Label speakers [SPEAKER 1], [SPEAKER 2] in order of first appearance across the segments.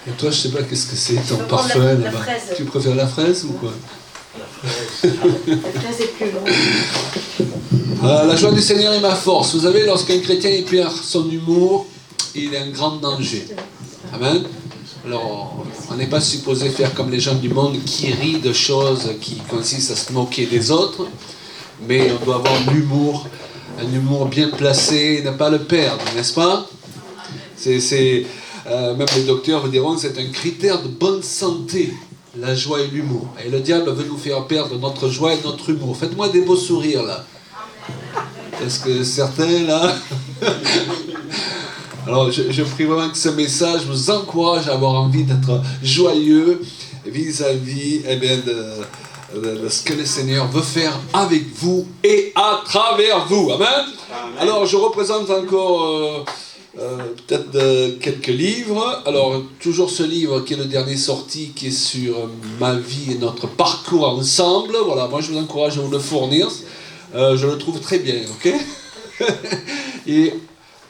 [SPEAKER 1] Et toi, je sais pas qu'est-ce que c'est, ton
[SPEAKER 2] Je
[SPEAKER 1] parfum
[SPEAKER 2] prends la
[SPEAKER 1] là-bas.
[SPEAKER 2] fraise.
[SPEAKER 1] Tu préfères la fraise ou quoi?
[SPEAKER 2] La fraise est plus longue.
[SPEAKER 1] La joie du Seigneur est ma force. Vous savez, lorsqu'un chrétien il perd son humour, il est un grand danger. Amen. Alors, on n'est pas supposé faire comme les gens du monde qui rient de choses qui consistent à se moquer des autres, mais on doit avoir l'humour, un humour bien placé, et ne pas le perdre, n'est-ce pas? Même les docteurs vous diront que c'est un critère de bonne santé, la joie et l'humour. Et le diable veut nous faire perdre notre joie et notre humour. Faites-moi des beaux sourires là. Parce que certains là... Alors je prie vraiment que ce message vous encourage à avoir envie d'être joyeux vis-à-vis de ce que le Seigneur veut faire avec vous et à travers vous. Amen. Amen. Alors je représente encore peut-être quelques livres. Alors toujours ce livre qui est le dernier sorti, qui est sur ma vie et notre parcours ensemble. Voilà, moi je vous encourage à vous le fournir. Je le trouve très bien, ok? Et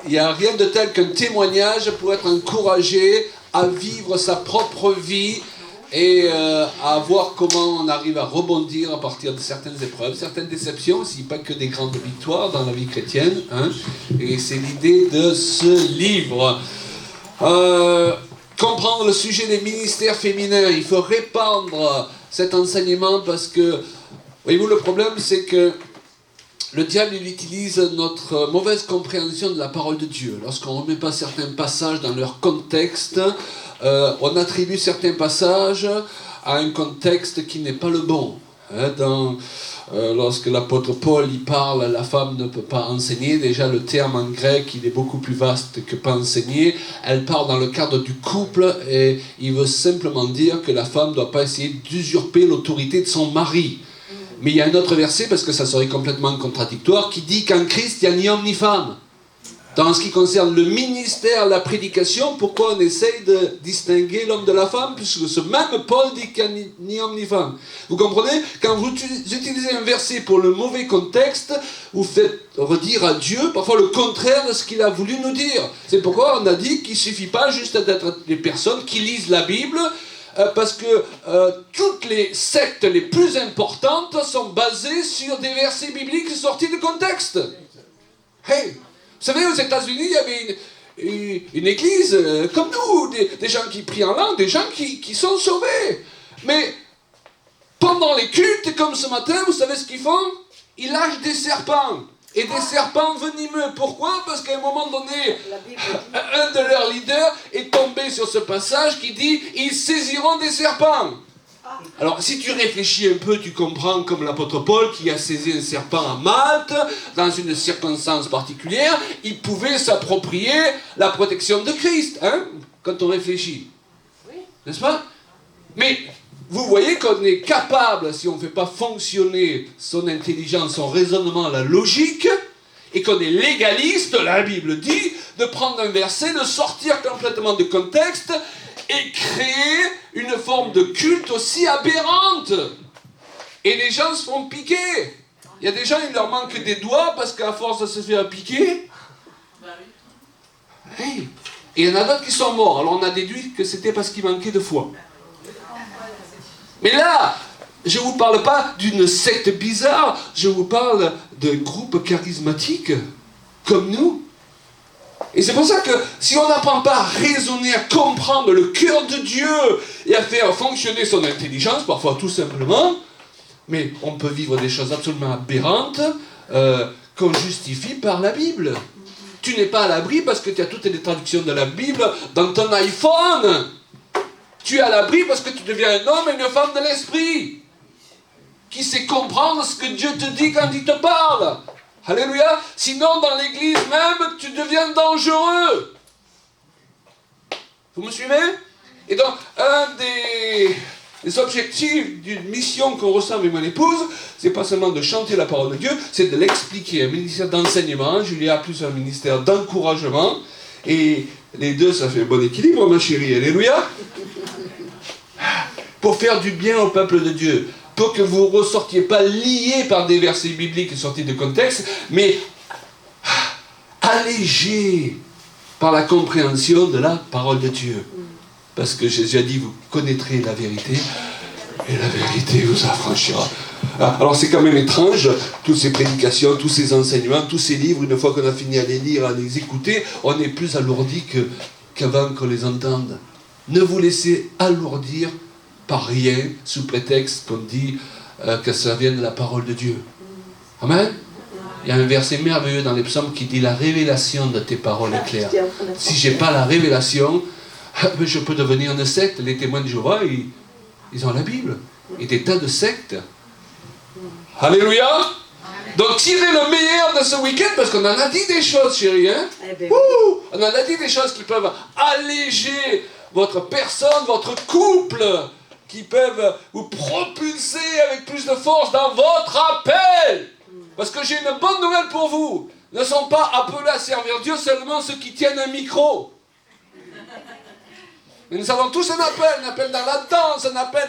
[SPEAKER 1] il n'y a rien de tel qu'un témoignage pour être encouragé à vivre sa propre vie et à voir comment on arrive à rebondir à partir de certaines épreuves, certaines déceptions aussi, pas que des grandes victoires dans la vie chrétienne. Hein. Et c'est l'idée de ce livre. Comprendre le sujet des ministères féminins, il faut répandre cet enseignement parce que, voyez-vous, le problème c'est que le diable, il utilise notre mauvaise compréhension de la parole de Dieu. Lorsqu'on ne remet pas certains passages dans leur contexte, on attribue certains passages à un contexte qui n'est pas le bon. Lorsque l'apôtre Paul y parle, la femme ne peut pas enseigner, déjà le terme en grec, il est beaucoup plus vaste que pas enseigner. Elle parle dans le cadre du couple et il veut simplement dire que la femme ne doit pas essayer d'usurper l'autorité de son mari. Mais il y a un autre verset, parce que ça serait complètement contradictoire, qui dit qu'en Christ, il n'y a ni homme ni femme. Dans ce qui concerne le ministère, la prédication, pourquoi on essaye de distinguer l'homme de la femme, puisque ce même Paul dit qu'il n'y a ni homme ni femme. Vous comprenez? Quand vous utilisez un verset pour le mauvais contexte, vous faites redire à Dieu parfois le contraire de ce qu'il a voulu nous dire. C'est pourquoi on a dit qu'il ne suffit pas juste d'être des personnes qui lisent la Bible, parce que toutes les sectes les plus importantes sont basées sur des versets bibliques sortis de contexte. Hey, vous savez, aux États-Unis, il y avait une église comme nous, des gens qui prient en langue, des gens qui sont sauvés. Mais pendant les cultes, comme ce matin, vous savez ce qu'ils font? Ils lâchent des serpents. Et des serpents venimeux. Pourquoi? Parce qu'à un moment donné, un de leurs leaders est tombé sur ce passage qui dit « Ils saisiront des serpents ». Alors, si tu réfléchis un peu, tu comprends comme l'apôtre Paul qui a saisi un serpent à Malte, dans une circonstance particulière, il pouvait s'approprier la protection de Christ, hein, quand on réfléchit. N'est-ce pas? Mais vous voyez qu'on est capable, si on ne fait pas fonctionner son intelligence, son raisonnement, la logique, et qu'on est légaliste, la Bible dit, de prendre un verset, de sortir complètement du contexte, et créer une forme de culte aussi aberrante. Et les gens se font piquer. Il y a des gens, il leur manque des doigts, parce qu'à force de se faire piquer, hey, et il y en a d'autres qui sont morts. Alors on a déduit que c'était parce qu'il manquait de foi. Mais là, je ne vous parle pas d'une secte bizarre, je vous parle de groupes charismatiques, comme nous. Et c'est pour ça que si on n'apprend pas à raisonner, à comprendre le cœur de Dieu, et à faire fonctionner son intelligence, parfois tout simplement, mais on peut vivre des choses absolument aberrantes, qu'on justifie par la Bible. Tu n'es pas à l'abri parce que tu as toutes les traductions de la Bible dans ton iPhone. Tu es à l'abri parce que tu deviens un homme et une femme de l'esprit, qui sait comprendre ce que Dieu te dit quand il te parle. Alléluia. Sinon, dans l'église même, tu deviens dangereux. Vous me suivez? Et donc, un des objectifs d'une mission qu'on ressent avec mon épouse, c'est pas seulement de chanter la parole de Dieu, c'est de l'expliquer. Un ministère d'enseignement, Julia a plus un ministère d'encouragement, et les deux, ça fait un bon équilibre, ma chérie. Alléluia. Pour faire du bien au peuple de Dieu, pour que vous ne ressortiez pas liés par des versets bibliques sortis de contexte, mais allégés par la compréhension de la parole de Dieu. Parce que Jésus a dit, vous connaîtrez la vérité, et la vérité vous affranchira. Alors c'est quand même étrange, toutes ces prédications, tous ces enseignements, tous ces livres, une fois qu'on a fini à les lire, à les écouter, on est plus alourdi qu'avant qu'on les entende. Ne vous laissez alourdir par rien, sous prétexte qu'on dit que ça vient de la parole de Dieu. Amen. Il y a un verset merveilleux dans les psaumes qui dit « La révélation de tes paroles est claire ». Si je n'ai pas la révélation, je peux devenir une secte. Les témoins de Jéhovah, ils ont la Bible. Et des tas de sectes. Alléluia. Donc tirez le meilleur de ce week-end, parce qu'on en a dit des choses, chérie. Hein? On en a dit des choses qui peuvent alléger votre personne, votre couple, qui peuvent vous propulser avec plus de force dans votre appel. Parce que j'ai une bonne nouvelle pour vous. Ne sont pas appelés à servir Dieu seulement ceux qui tiennent un micro. Mais nous avons tous un appel dans la danse, un appel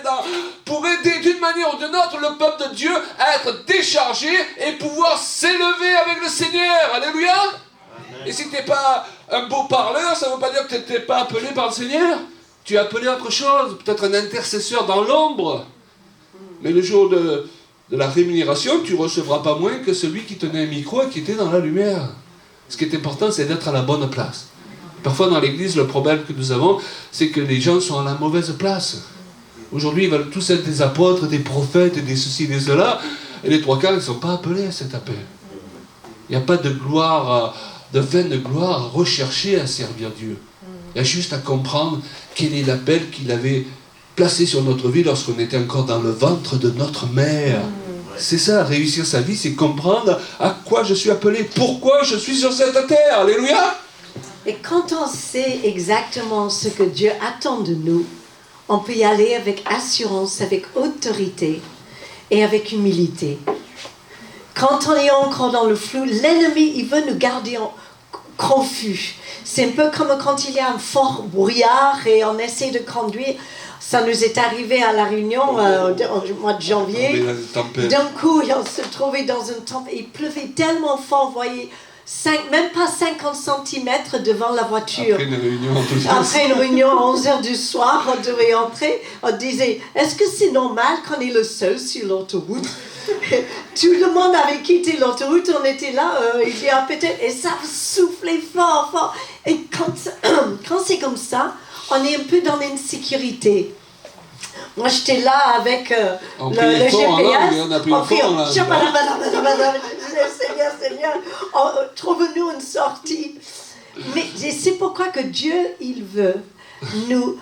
[SPEAKER 1] pour aider d'une manière ou d'une autre le peuple de Dieu à être déchargé et pouvoir s'élever avec le Seigneur. Alléluia. Amen. Et si tu n'es pas un beau parleur, ça ne veut pas dire que tu n'es pas appelé par le Seigneur. Tu es appelé à autre chose, peut-être un intercesseur dans l'ombre. Mais le jour de la rémunération, tu ne recevras pas moins que celui qui tenait un micro et qui était dans la lumière. Ce qui est important, c'est d'être à la bonne place. Parfois dans l'église, le problème que nous avons, c'est que les gens sont à la mauvaise place. Aujourd'hui, ils veulent tous être des apôtres, des prophètes, des ceci, des cela, et les trois quarts ne sont pas appelés à cet appel. Il n'y a pas de gloire, de vaine gloire à rechercher à servir Dieu. Il y a juste à comprendre quel est l'appel qu'il avait placé sur notre vie lorsqu'on était encore dans le ventre de notre mère. C'est ça, réussir sa vie, c'est comprendre à quoi je suis appelé, pourquoi je suis sur cette terre. Alléluia.
[SPEAKER 2] Et quand on sait exactement ce que Dieu attend de nous, on peut y aller avec assurance, avec autorité et avec humilité. Quand on est encore dans le flou, l'ennemi, il veut nous garder confus. C'est un peu comme quand il y a un fort brouillard et on essaie de conduire. Ça nous est arrivé à La Réunion au mois de janvier. D'un coup, on se trouvait dans une tempête. Il pleuvait tellement fort, vous voyez, même pas 50 cm devant la voiture. Après une réunion à 11h du soir, on devait entrer. On disait, est-ce que c'est normal qu'on est le seul sur l'autoroute? Tout le monde avait quitté l'autoroute, on était là, il y a peut-être, et ça soufflait fort, fort. Et quand c'est comme ça, on est un peu dans l'insécurité. Moi, j'étais là avec le GPS.
[SPEAKER 1] On a pris le fond,
[SPEAKER 2] Seigneur, trouve-nous une sortie. Mais c'est pourquoi que Dieu, il veut nous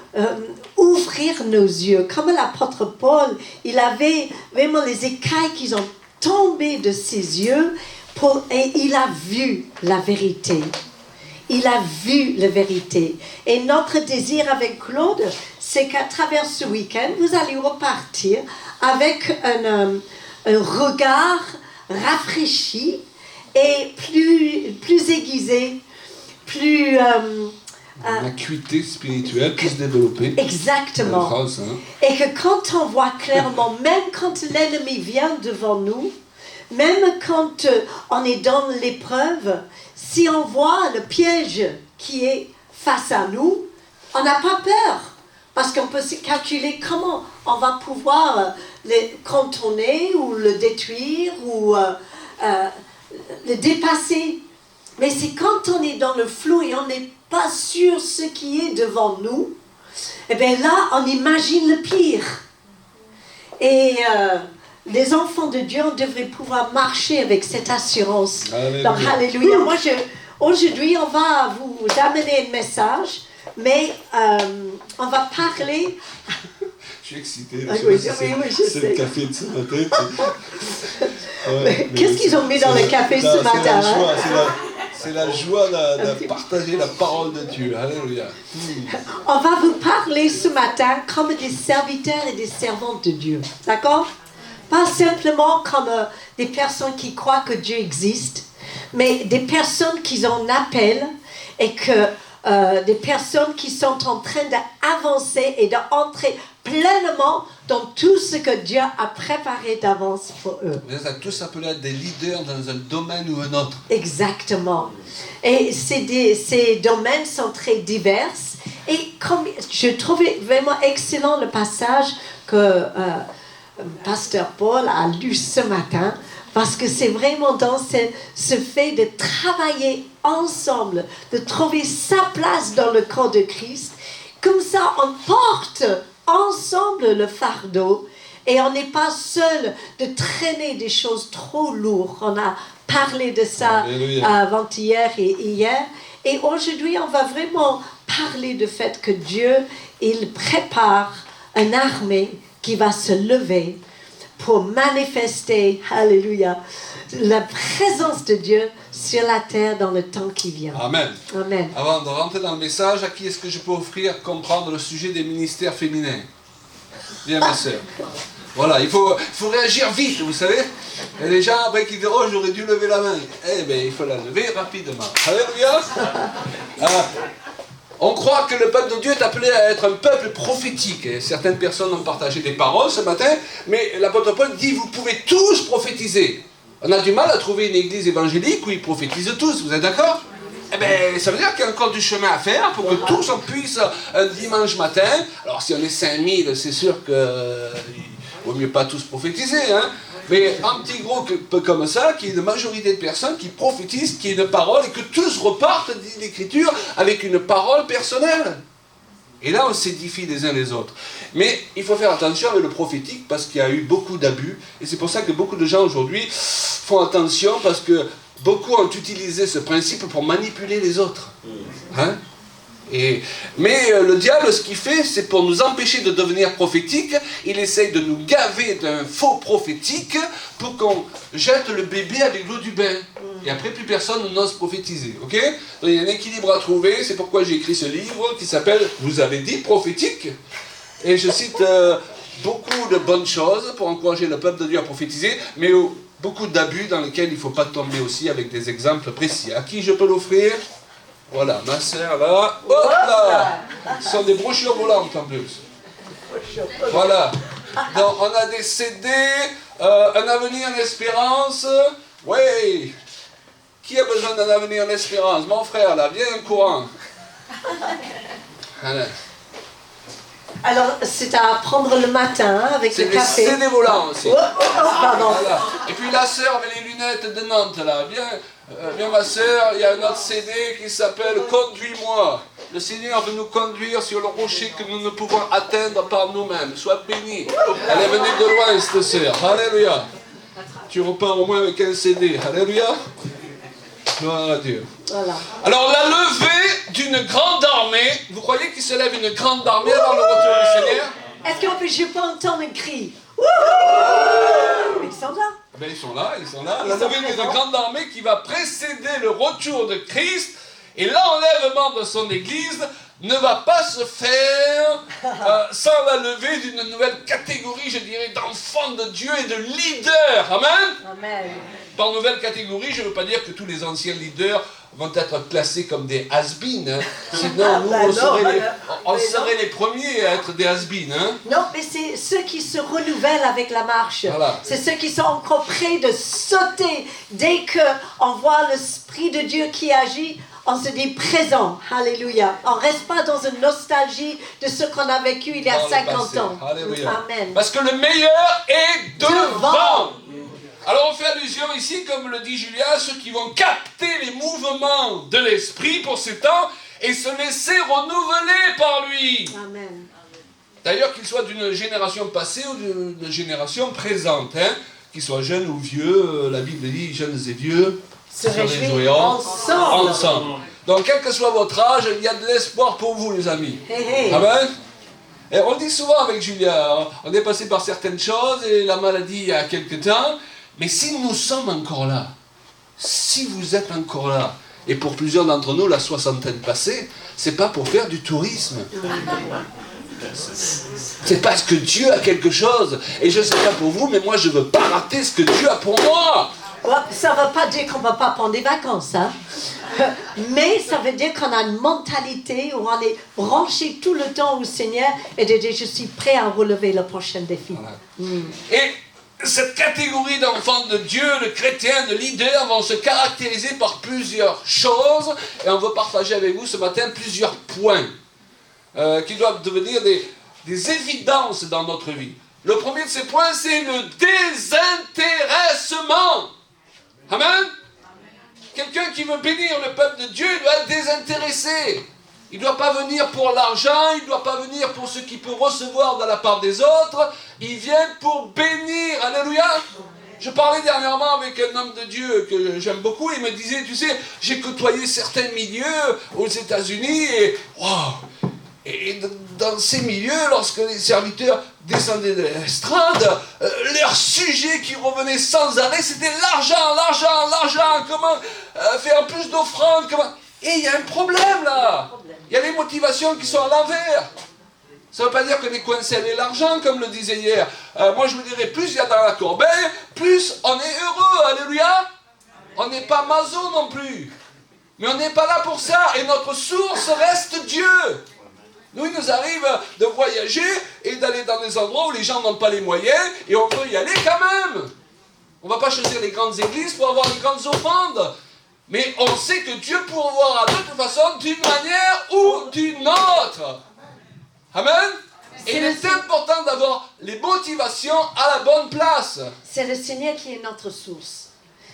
[SPEAKER 2] ouvrir nos yeux. Comme l'apôtre Paul, il avait vraiment les écailles qui ont tombé de ses yeux et il a vu la vérité. Il a vu la vérité. Et notre désir avec Claude, c'est qu'à travers ce week-end, vous allez repartir avec un regard rafraîchi et plus aiguisé, plus...
[SPEAKER 1] une acuité spirituelle plus développée.
[SPEAKER 2] Exactement.
[SPEAKER 1] Phrase, hein.
[SPEAKER 2] Et que quand on voit clairement, même quand l'ennemi vient devant nous, même quand on est dans l'épreuve, si on voit le piège qui est face à nous, on n'a pas peur. Parce qu'on peut se calculer comment on va pouvoir le contourner ou le détruire ou le dépasser. Mais c'est quand on est dans le flou et on n'est pas sûr ce qui est devant nous, et bien là, on imagine le pire. Et les enfants de Dieu, on devrait pouvoir marcher avec cette assurance. Alléluia. Donc, alléluia. Moi, aujourd'hui, on va vous amener un message, mais on va parler...
[SPEAKER 1] Je suis excité.
[SPEAKER 2] Oui,
[SPEAKER 1] c'est le café de ce matin.
[SPEAKER 2] Qu'est-ce qu'ils ont mis dans le café ce matin?
[SPEAKER 1] C'est la joie de partager la parole de Dieu. Alléluia.
[SPEAKER 2] On va vous parler ce matin comme des serviteurs et des servantes de Dieu. D'accord? Pas simplement comme des personnes qui croient que Dieu existe, mais des personnes qui ont un appel et que des personnes qui sont en train d'avancer et d'entrer pleinement dans tout ce que Dieu a préparé d'avance pour eux.
[SPEAKER 1] Vous êtes tous appelés à être des leaders dans un domaine ou un autre.
[SPEAKER 2] Exactement. Et ces domaines sont très divers Et comme je trouvais vraiment excellent le passage que Pasteur Paul a lu ce matin, parce que c'est vraiment dans ce fait de travailler ensemble, de trouver sa place dans le corps de Christ. Comme ça, on porte ensemble le fardeau et on n'est pas seul de traîner des choses trop lourdes. On a parlé de ça avant-hier et hier. Et aujourd'hui, on va vraiment parler du fait que Dieu, il prépare une armée qui va se lever pour manifester, alléluia, la présence de Dieu sur la terre dans le temps qui vient.
[SPEAKER 1] Amen.
[SPEAKER 2] Amen.
[SPEAKER 1] Avant de rentrer dans le message, à qui est-ce que je peux offrir comprendre le sujet des ministères féminins? Viens ma soeur. Voilà, il faut réagir vite, vous savez. Et les gens après qui disent « Oh, j'aurais dû lever la main ». Eh bien, il faut la lever rapidement. Alléluia. On croit que le peuple de Dieu est appelé à être un peuple prophétique. Et certaines personnes ont partagé des paroles ce matin, mais l'apôtre Paul dit « Vous pouvez tous prophétiser ». On a du mal à trouver une église évangélique où ils prophétisent tous, vous êtes d'accord? Eh bien, ça veut dire qu'il y a encore du chemin à faire pour que tous on puisse un dimanche matin. Alors si on est 5000, c'est sûr que vaut mieux pas tous prophétiser, hein. Mais un petit groupe comme ça, qui est une majorité de personnes qui prophétisent, qui est une parole, et que tous repartent, dit l'Écriture, avec une parole personnelle. Et là, on s'édifie les uns les autres. Mais il faut faire attention avec le prophétique, parce qu'il y a eu beaucoup d'abus, et c'est pour ça que beaucoup de gens aujourd'hui font attention, parce que beaucoup ont utilisé ce principe pour manipuler les autres. Hein? Mais le diable, ce qu'il fait, c'est pour nous empêcher de devenir prophétiques, il essaye de nous gaver d'un faux prophétique pour qu'on jette le bébé avec l'eau du bain. Et après, plus personne n'ose prophétiser. Ok? Donc il y a un équilibre à trouver, c'est pourquoi j'ai écrit ce livre qui s'appelle « Vous avez dit prophétique ?» Et je cite beaucoup de bonnes choses pour encourager le peuple de Dieu à prophétiser, mais beaucoup d'abus dans lesquels il ne faut pas tomber aussi avec des exemples précis. À qui je peux l'offrir? Voilà, ma sœur là, hop là, ce sont des brochures volantes en plus. Voilà, donc on a des CD, un avenir en espérance, oui. Qui a besoin d'un avenir en espérance? Mon frère là, viens en courant. Voilà.
[SPEAKER 2] Alors, c'est à prendre le matin avec le café.
[SPEAKER 1] C'est des volants aussi.
[SPEAKER 2] Pardon.
[SPEAKER 1] Voilà. Et puis la sœur avec les lunettes de Nantes là, viens ma sœur, il y a un autre CD qui s'appelle « Conduis-moi ». Le Seigneur veut nous conduire sur le rocher que nous ne pouvons atteindre par nous-mêmes. Sois béni. Elle est venue de loin, cette sœur. Alléluia. Tu repars au moins avec un CD. Alléluia. Gloire à Dieu.
[SPEAKER 2] Voilà.
[SPEAKER 1] Alors, la levée d'une grande armée, vous croyez qu'il se lève une grande armée avant le retour du Seigneur?
[SPEAKER 2] Est-ce qu'on peut, je peux entendre un cri? Ils sont là.
[SPEAKER 1] Ben, ils sont là. La levée d'une grande armée qui va précéder le retour de Christ et l'enlèvement de son Église ne va pas se faire sans la levée d'une nouvelle catégorie, je dirais, d'enfants de Dieu et de leaders. Amen.
[SPEAKER 2] Amen.
[SPEAKER 1] Par nouvelle catégorie, je ne veux pas dire que tous les anciens leaders vont être classés comme des has-been. Hein. Sinon, nous, on serait les premiers à être des has-been. Hein.
[SPEAKER 2] Non, mais c'est ceux qui se renouvellent avec la marche.
[SPEAKER 1] Voilà.
[SPEAKER 2] C'est ceux qui sont encore prêts de sauter dès qu'on voit l'Esprit de Dieu qui agit. On se dit présent, alléluia. On ne reste pas dans une nostalgie de ce qu'on a vécu il y a 50 ans.
[SPEAKER 1] Alléluia.
[SPEAKER 2] Amen.
[SPEAKER 1] Parce que le meilleur est devant. Alors on fait allusion ici, comme le dit Julia, à ceux qui vont capter les mouvements de l'Esprit pour ces temps et se laisser renouveler par lui.
[SPEAKER 2] Amen.
[SPEAKER 1] D'ailleurs, qu'ils soient d'une génération passée ou d'une génération présente, hein, qu'ils soient jeunes ou vieux, la Bible dit jeunes et vieux
[SPEAKER 2] se réjouiront ensemble.
[SPEAKER 1] Donc, quel que soit votre âge, il y a de l'espoir pour vous, les amis.
[SPEAKER 2] Hey, hey.
[SPEAKER 1] Amen. Et on le dit souvent avec Julia, on est passé par certaines choses et la maladie il y a quelque temps, mais si nous sommes encore là, si vous êtes encore là, et pour plusieurs d'entre nous, la soixantaine passée, c'est pas pour faire du tourisme. C'est parce que Dieu a quelque chose. Et je ne sais pas pour vous, mais moi je ne veux pas rater ce que Dieu a pour moi.
[SPEAKER 2] Ça ne veut pas dire qu'on ne va pas prendre des vacances, hein? Mais ça veut dire qu'on a une mentalité où on est branché tout le temps au Seigneur et de dire je suis prêt à relever le prochain défi.
[SPEAKER 1] Voilà. Et cette catégorie d'enfants de Dieu, de chrétiens, de leaders vont se caractériser par plusieurs choses et on veut partager avec vous ce matin plusieurs points. qui doivent devenir des évidences dans notre vie. Le premier de ces points, c'est le désintéressement. Amen. Quelqu'un qui veut bénir le peuple de Dieu, il doit être désintéressé. Il ne doit pas venir pour l'argent, il ne doit pas venir pour ce qu'il peut recevoir de la part des autres. Il vient pour bénir. Alléluia. Je parlais dernièrement avec un homme de Dieu que j'aime beaucoup. Il me disait, tu sais, j'ai côtoyé certains milieux aux États-Unis et waouh. Et dans ces milieux, lorsque les serviteurs descendaient de l'estrade, leur sujet qui revenait sans arrêt, c'était l'argent, l'argent, l'argent. Comment faire plus d'offrandes, comment... Et il y a un problème là. Il y a des motivations qui sont à l'envers. Ça ne veut pas dire qu'on est coincé avec l'argent, comme le disait hier. Moi, je vous dirais, plus il y a dans la corbeille, plus on est heureux. Alléluia. On n'est pas maso non plus. Mais on n'est pas là pour ça. Et notre source reste Dieu. Nous, il nous arrive de voyager et d'aller dans des endroits où les gens n'ont pas les moyens et on peut y aller quand même. On ne va pas choisir les grandes églises pour avoir les grandes offrandes. Mais on sait que Dieu pourvoira de toute façon d'une manière ou d'une autre. Amen. Et il est important d'avoir les motivations à la bonne place.
[SPEAKER 2] C'est le Seigneur qui est notre source.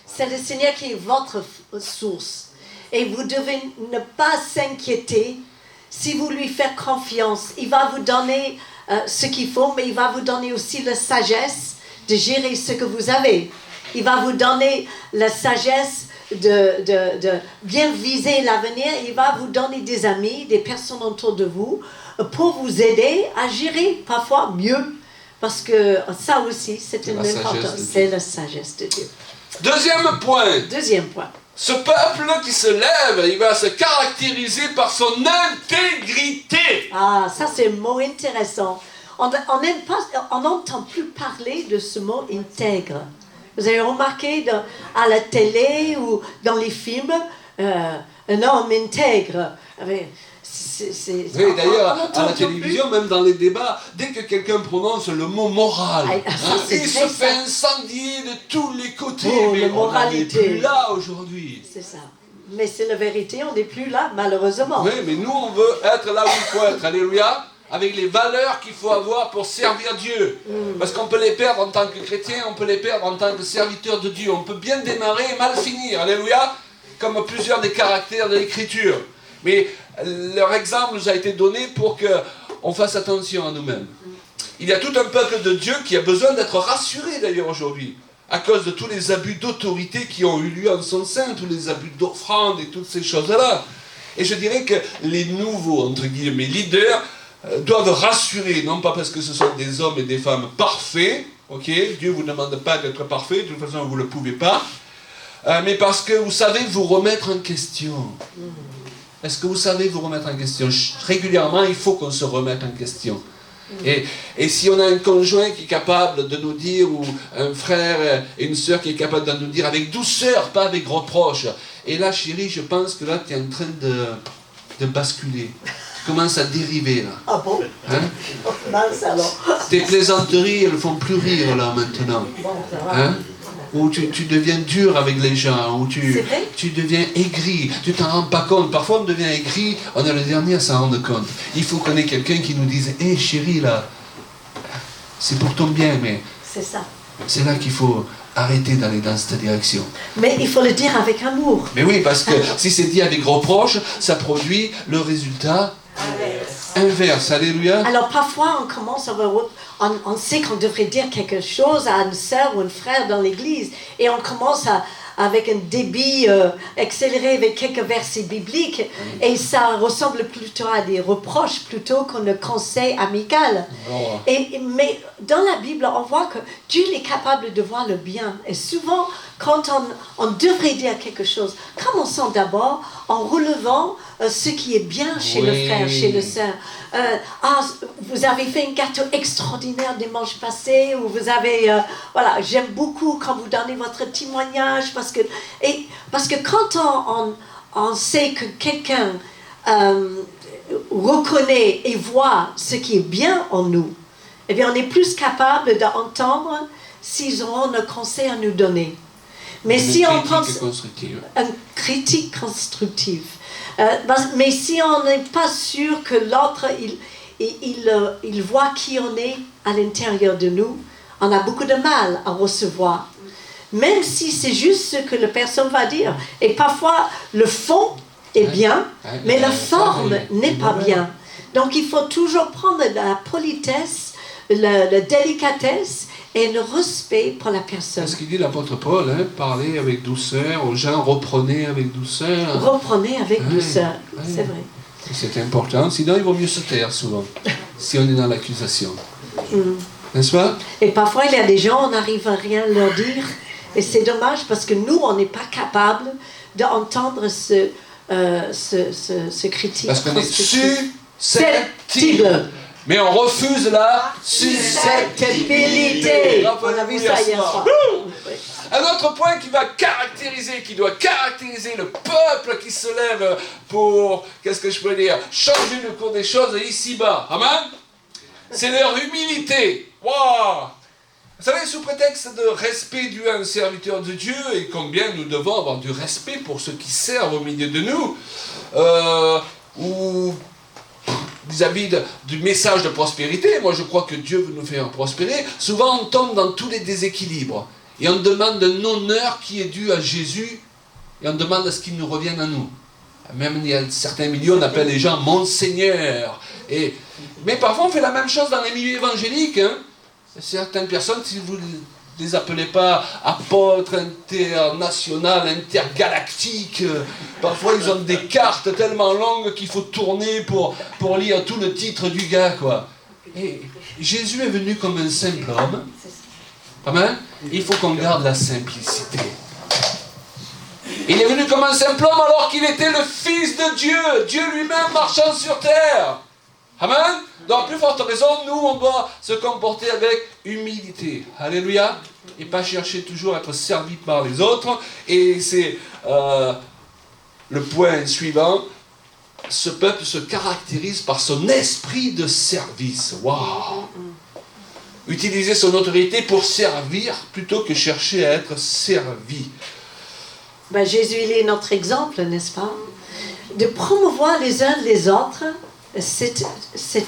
[SPEAKER 2] C'est le Seigneur qui est votre source. Et vous devez ne pas s'inquiéter si vous lui faites confiance. Il va vous donner ce qu'il faut, mais il va vous donner aussi la sagesse de gérer ce que vous avez. Il va vous donner la sagesse de bien viser l'avenir. Il va vous donner des amis, des personnes autour de vous pour vous aider à gérer parfois mieux. Parce que ça aussi, c'est une importance. C'est la sagesse de Dieu.
[SPEAKER 1] Deuxième point.
[SPEAKER 2] Deuxième point.
[SPEAKER 1] Ce peuple qui se lève, il va se caractériser par son intégrité.
[SPEAKER 2] Ah, ça c'est un mot intéressant. On n'entend plus parler de ce mot intègre. Vous avez remarqué à la télé ou dans les films, un homme intègre.
[SPEAKER 1] Oui, d'ailleurs, à la télévision, même dans les débats, dès que quelqu'un prononce le mot moral, il se fait incendier de tous les côtés.
[SPEAKER 2] Oh,
[SPEAKER 1] mais on n'est
[SPEAKER 2] moralité.
[SPEAKER 1] plus là aujourd'hui.
[SPEAKER 2] C'est ça. Mais c'est la vérité, on n'est plus là, malheureusement.
[SPEAKER 1] Oui, mais nous, on veut être là où il faut être. Alléluia. Avec les valeurs qu'il faut avoir pour servir Dieu. Parce qu'on peut les perdre en tant que chrétien, on peut les perdre en tant que serviteur de Dieu. On peut bien démarrer et mal finir. Alléluia. Comme plusieurs des caractères de l'Écriture. Mais leur exemple nous a été donné pour qu'on fasse attention à nous-mêmes. Il y a tout un peuple de Dieu qui a besoin d'être rassuré d'ailleurs aujourd'hui, à cause de tous les abus d'autorité qui ont eu lieu en son sein, tous les abus d'offrande et toutes ces choses-là. Et je dirais que les nouveaux, entre guillemets, leaders doivent rassurer, non pas parce que ce sont des hommes et des femmes parfaits, ok, Dieu ne vous demande pas d'être parfait, de toute façon vous ne le pouvez pas, mais parce que vous savez vous remettre en question. Est-ce que vous savez vous remettre en question? Régulièrement, il faut qu'on se remette en question. Et si on a un conjoint qui est capable de nous dire, ou un frère et une sœur qui est capable de nous dire avec douceur, pas avec reproche, et là chérie, je pense que là tu es en train de basculer. Tu commences à dériver là.
[SPEAKER 2] Ah bon?
[SPEAKER 1] Hein?
[SPEAKER 2] Mince alors.
[SPEAKER 1] Tes plaisanteries, elles ne font plus rire là maintenant.
[SPEAKER 2] Bon, ça va.
[SPEAKER 1] Hein? Où tu deviens dur avec les gens, où tu deviens aigri, tu t'en rends pas compte. Parfois on devient aigri, on est le dernier à s'en rendre compte. Il faut qu'on ait quelqu'un qui nous dise « Hé chérie là, c'est pour ton bien, mais
[SPEAKER 2] c'est ça.
[SPEAKER 1] C'est là qu'il faut arrêter d'aller dans cette direction. »
[SPEAKER 2] Mais il faut le dire avec amour.
[SPEAKER 1] Mais oui, parce que si c'est dit avec reproche, ça produit le résultat inverse. Alléluia.
[SPEAKER 2] Alors parfois on commence on sait qu'on devrait dire quelque chose à une sœur ou un frère dans l'église et on commence avec un débit accéléré avec quelques versets bibliques et ça ressemble plutôt à des reproches plutôt qu'un conseil amical. Mais dans la Bible on voit que Dieu est capable de voir le bien et souvent quand on devrait dire quelque chose, commençons d'abord en relevant ce qui est bien chez le frère, chez le sœur. Vous avez fait un gâteau extraordinaire dimanche passé, ou vous avez... voilà, j'aime beaucoup quand vous donnez votre témoignage, parce que quand on sait que quelqu'un reconnaît et voit ce qui est bien en nous, eh bien on est plus capable d'entendre s'ils auront un conseil à nous donner. Mais si on pense...
[SPEAKER 1] Constructive.
[SPEAKER 2] Une critique constructive. Mais si on n'est pas sûr que l'autre, il voit qui on est à l'intérieur de nous, on a beaucoup de mal à recevoir. Même si c'est juste ce que la personne va dire. Et parfois, le fond est bien, mais la forme n'est pas bien. Donc, il faut toujours prendre la politesse, la délicatesse et le respect pour la personne.
[SPEAKER 1] C'est ce qu'il dit l'apôtre Paul, hein, parlez avec douceur aux gens, reprenez avec douceur.
[SPEAKER 2] Reprenez avec douceur, c'est vrai.
[SPEAKER 1] C'est important, sinon il vaut mieux se taire souvent, si on est dans l'accusation. N'est-ce pas?
[SPEAKER 2] Et parfois, il y a des gens, on n'arrive à rien leur dire. Et c'est dommage parce que nous, on n'est pas capable d'entendre ce critique.
[SPEAKER 1] Parce qu'on est susceptible. Mais on refuse la susceptibilité.
[SPEAKER 2] On a vu ça hier soir.
[SPEAKER 1] Un autre point qui doit caractériser le peuple qui se lève pour, qu'est-ce que je peux dire, changer le cours des choses ici-bas. Amen. C'est leur humilité. Waouh! Vous savez, sous prétexte de respect dû à un serviteur de Dieu, et combien nous devons avoir du respect pour ceux qui servent au milieu de nous, ou vis-à-vis du message de prospérité, moi je crois que Dieu veut nous faire prospérer, souvent on tombe dans tous les déséquilibres, et on demande un honneur qui est dû à Jésus, et on demande à ce qu'il nous revienne à nous. Même il y a certains milieux, on appelle les gens Monseigneur. Mais parfois on fait la même chose dans les milieux évangéliques, hein. Certaines personnes, si vous ne les appelez pas apôtres internationaux, intergalactiques, parfois ils ont des cartes tellement longues qu'il faut tourner pour lire tout le titre du gars, quoi. Et Jésus est venu comme un simple homme. Amen. Il faut qu'on garde la simplicité. Il est venu comme un simple homme alors qu'il était le Fils de Dieu, Dieu lui-même marchant sur terre. Amen. Dans plus forte raison, nous, on doit se comporter avec humilité. Alléluia. Et pas chercher toujours à être servi par les autres. Et c'est le point suivant. Ce peuple se caractérise par son esprit de service. Waouh! Utiliser son autorité pour servir plutôt que chercher à être servi.
[SPEAKER 2] Ben, Jésus, il est notre exemple, n'est-ce pas? De promouvoir les uns les autres, c'est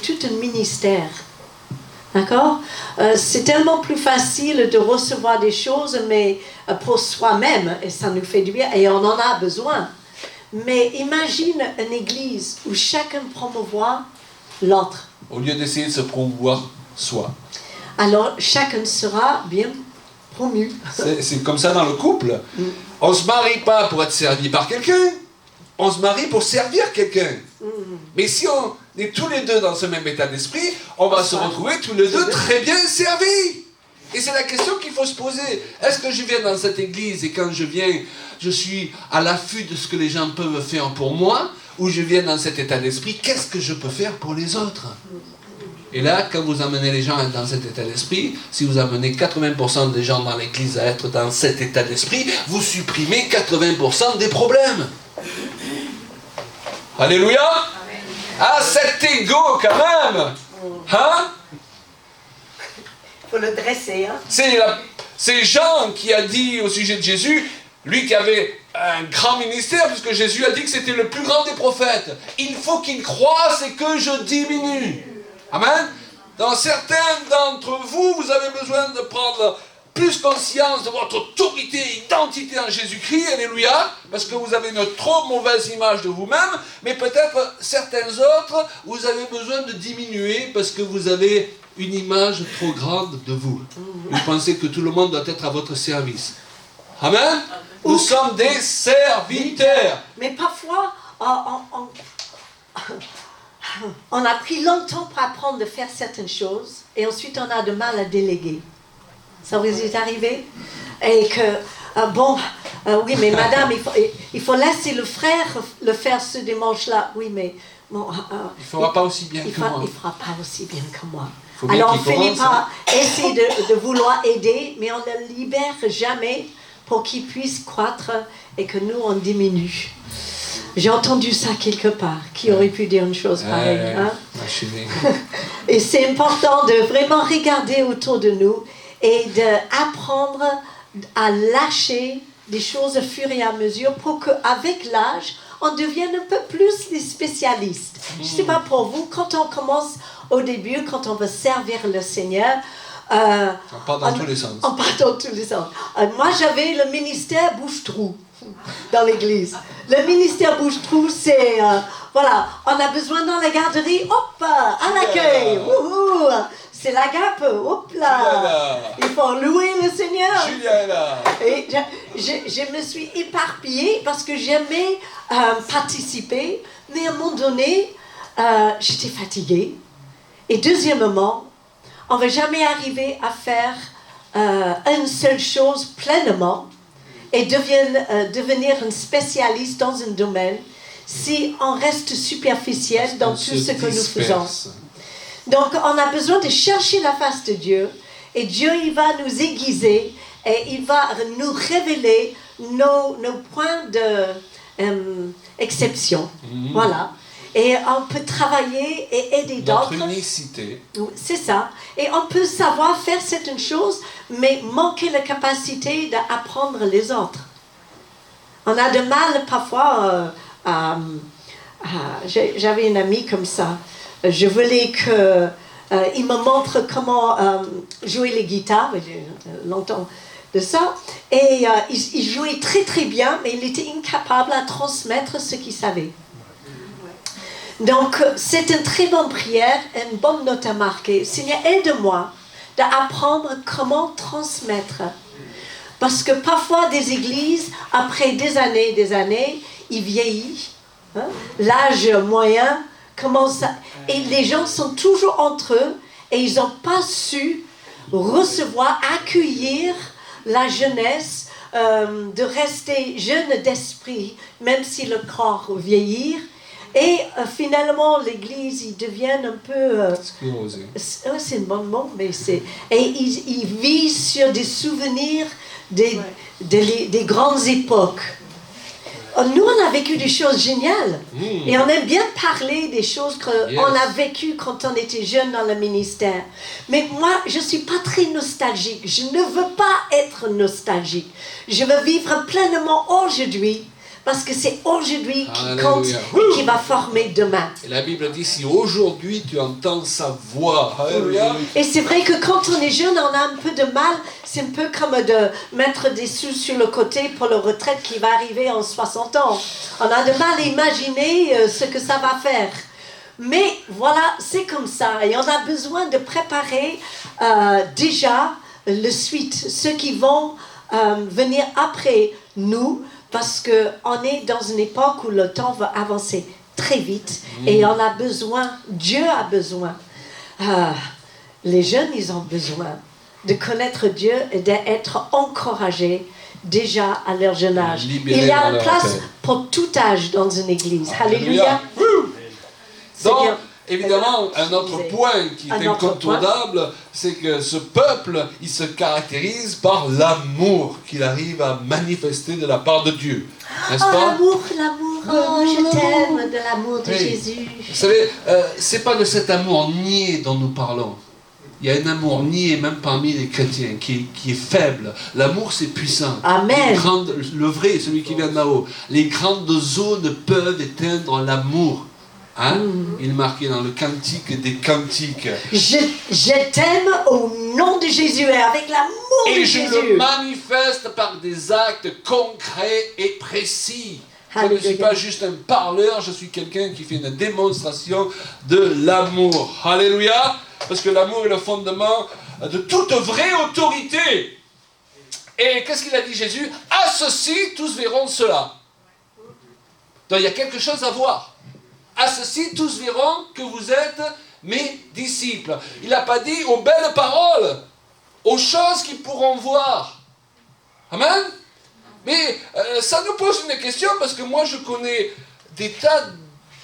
[SPEAKER 2] tout un ministère. D'accord? C'est tellement plus facile de recevoir des choses, mais pour soi-même, et ça nous fait du bien, et on en a besoin. Mais imagine une église où chacun promouvoit l'autre.
[SPEAKER 1] Au lieu d'essayer de se promouvoir soi.
[SPEAKER 2] Alors, chacun sera bien promu.
[SPEAKER 1] C'est comme ça dans le couple. On ne se marie pas pour être servi par quelqu'un. On se marie pour servir quelqu'un. Mais si on est tous les deux dans ce même état d'esprit, on va se retrouver tous les deux très bien servis. Et c'est la question qu'il faut se poser. Est-ce que je viens dans cette église et quand je viens, je suis à l'affût de ce que les gens peuvent faire pour moi, ou je viens dans cet état d'esprit, qu'est-ce que je peux faire pour les autres? Et là, quand vous amenez les gens dans cet état d'esprit, si vous amenez 80% des gens dans l'église à être dans cet état d'esprit, vous supprimez 80% des problèmes. Alléluia. Ah, cet égo quand même. Hein?
[SPEAKER 2] Il faut le dresser. Hein?
[SPEAKER 1] C'est Jean qui a dit au sujet de Jésus, lui qui avait un grand ministère, puisque Jésus a dit que c'était le plus grand des prophètes. Il faut qu'il croisse et que je diminue. Amen. Dans certains d'entre vous, vous avez besoin de prendre plus conscience de votre autorité et identité en Jésus-Christ, alléluia, parce que vous avez une trop mauvaise image de vous-même, mais peut-être certains autres, vous avez besoin de diminuer parce que vous avez une image trop grande de vous. Vous pensez que tout le monde doit être à votre service. Amen. Nous sommes des serviteurs.
[SPEAKER 2] Mais parfois, on a pris longtemps pour apprendre de faire certaines choses et ensuite on a de mal à déléguer. Ça vous est arrivé? Et que, oui, mais madame, il faut laisser le frère le faire ce dimanche-là. Oui, mais... Bon,
[SPEAKER 1] il ne fera pas aussi bien que moi.
[SPEAKER 2] Il ne fera pas aussi bien que moi. Alors on finit par essayer de vouloir aider, mais on ne le libère jamais pour qu'il puisse croître et que nous, on diminue. J'ai entendu ça quelque part. Qui aurait pu dire une chose pareille? Hein? Et c'est important de vraiment regarder autour de nous et d'apprendre à lâcher des choses au fur et à mesure pour qu'avec l'âge, on devient un peu plus les spécialistes. Je ne sais pas pour vous, quand on commence au début, quand on veut servir le Seigneur,
[SPEAKER 1] on part dans tous les sens.
[SPEAKER 2] On part dans tous les sens. Moi, j'avais le ministère bouche-trou dans l'église. Le ministère bouche-trou, c'est... voilà, on a besoin dans la garderie, hop, à l'accueil. Wouhou, c'est l'agape, hop là. Il faut louer le Seigneur.
[SPEAKER 1] Julia est là.
[SPEAKER 2] Et je me suis éparpillée parce que j'aimais participer, mais à un moment donné, j'étais fatiguée. Et deuxièmement, on ne va jamais arriver à faire une seule chose pleinement et devenir un spécialiste dans un domaine si on reste superficiel dans tout ce que nous faisons. Donc, on a besoin de chercher la face de Dieu et Dieu, il va nous aiguiser et il va nous révéler nos points d'exception. Voilà. Et on peut travailler et aider d'autres.
[SPEAKER 1] Notre unicité.
[SPEAKER 2] C'est ça. Et on peut savoir faire certaines choses, mais manquer la capacité d'apprendre les autres. On a de mal parfois j'avais une amie comme ça. Je voulais qu'il me montre comment jouer les guitares. J'ai longtemps de ça. Et il jouait très très bien, mais il était incapable à transmettre ce qu'il savait. Donc, c'est une très bonne prière, une bonne note à marquer. Seigneur, aide-moi d'apprendre comment transmettre. Parce que parfois, des églises, après des années, ils vieillissent. Hein? L'âge moyen commence à... Et les gens sont toujours entre eux et ils n'ont pas su recevoir, accueillir la jeunesse, de rester jeune d'esprit, même si le corps vieillit. Et finalement, l'Église, ils deviennent un peu... c'est un bon mot, mais c'est... Et ils vivent sur des souvenirs des grandes époques. Nous, on a vécu des choses géniales. Et on aime bien parler des choses qu'on a vécues quand on était jeune dans le ministère. Mais moi, je ne suis pas très nostalgique. Je ne veux pas être nostalgique. Je veux vivre pleinement aujourd'hui. Parce que c'est aujourd'hui qui compte et qui va former demain.
[SPEAKER 1] Et la Bible dit, si aujourd'hui tu entends sa voix, alléluia.
[SPEAKER 2] Et c'est vrai que quand on est jeune, on a un peu de mal. C'est un peu comme de mettre des sous sur le côté pour la retraite qui va arriver en 60 ans. On a de mal à imaginer ce que ça va faire. Mais voilà, c'est comme ça. Et on a besoin de préparer déjà le suite. Ceux qui vont venir après nous. Parce qu'on est dans une époque où le temps va avancer très vite et on a besoin, Dieu a besoin, les jeunes, ils ont besoin de connaître Dieu et d'être encouragés déjà à leur jeune âge. Il y a une place pour tout âge dans une église. Alléluia.
[SPEAKER 1] Donc, évidemment, un autre point qui est incontournable, c'est que ce peuple, il se caractérise par l'amour qu'il arrive à manifester de la part de Dieu. N'est-ce pas?
[SPEAKER 2] L'amour, je t'aime, de l'amour de Jésus.
[SPEAKER 1] Vous savez, c'est pas de cet amour niais dont nous parlons. Il y a un amour niais même parmi les chrétiens qui est faible. L'amour, c'est puissant.
[SPEAKER 2] Amen.
[SPEAKER 1] Le vrai, celui qui vient de là-haut. Les grandes eaux ne peuvent éteindre l'amour. Hein? Il est marqué dans le cantique des cantiques.
[SPEAKER 2] Je t'aime au nom de Jésus et avec l'amour de Jésus.
[SPEAKER 1] Et je le manifeste par des actes concrets et précis. Je ne suis pas juste un parleur, je suis quelqu'un qui fait une démonstration de l'amour. Alléluia! Parce que l'amour est le fondement de toute vraie autorité. Et qu'est-ce qu'il a dit Jésus? À ceci, tous verront cela. Donc il y a quelque chose à voir. À ceci, tous verront que vous êtes mes disciples. Il n'a pas dit aux belles paroles, aux choses qu'ils pourront voir. Amen? Mais ça nous pose une question parce que moi je connais des tas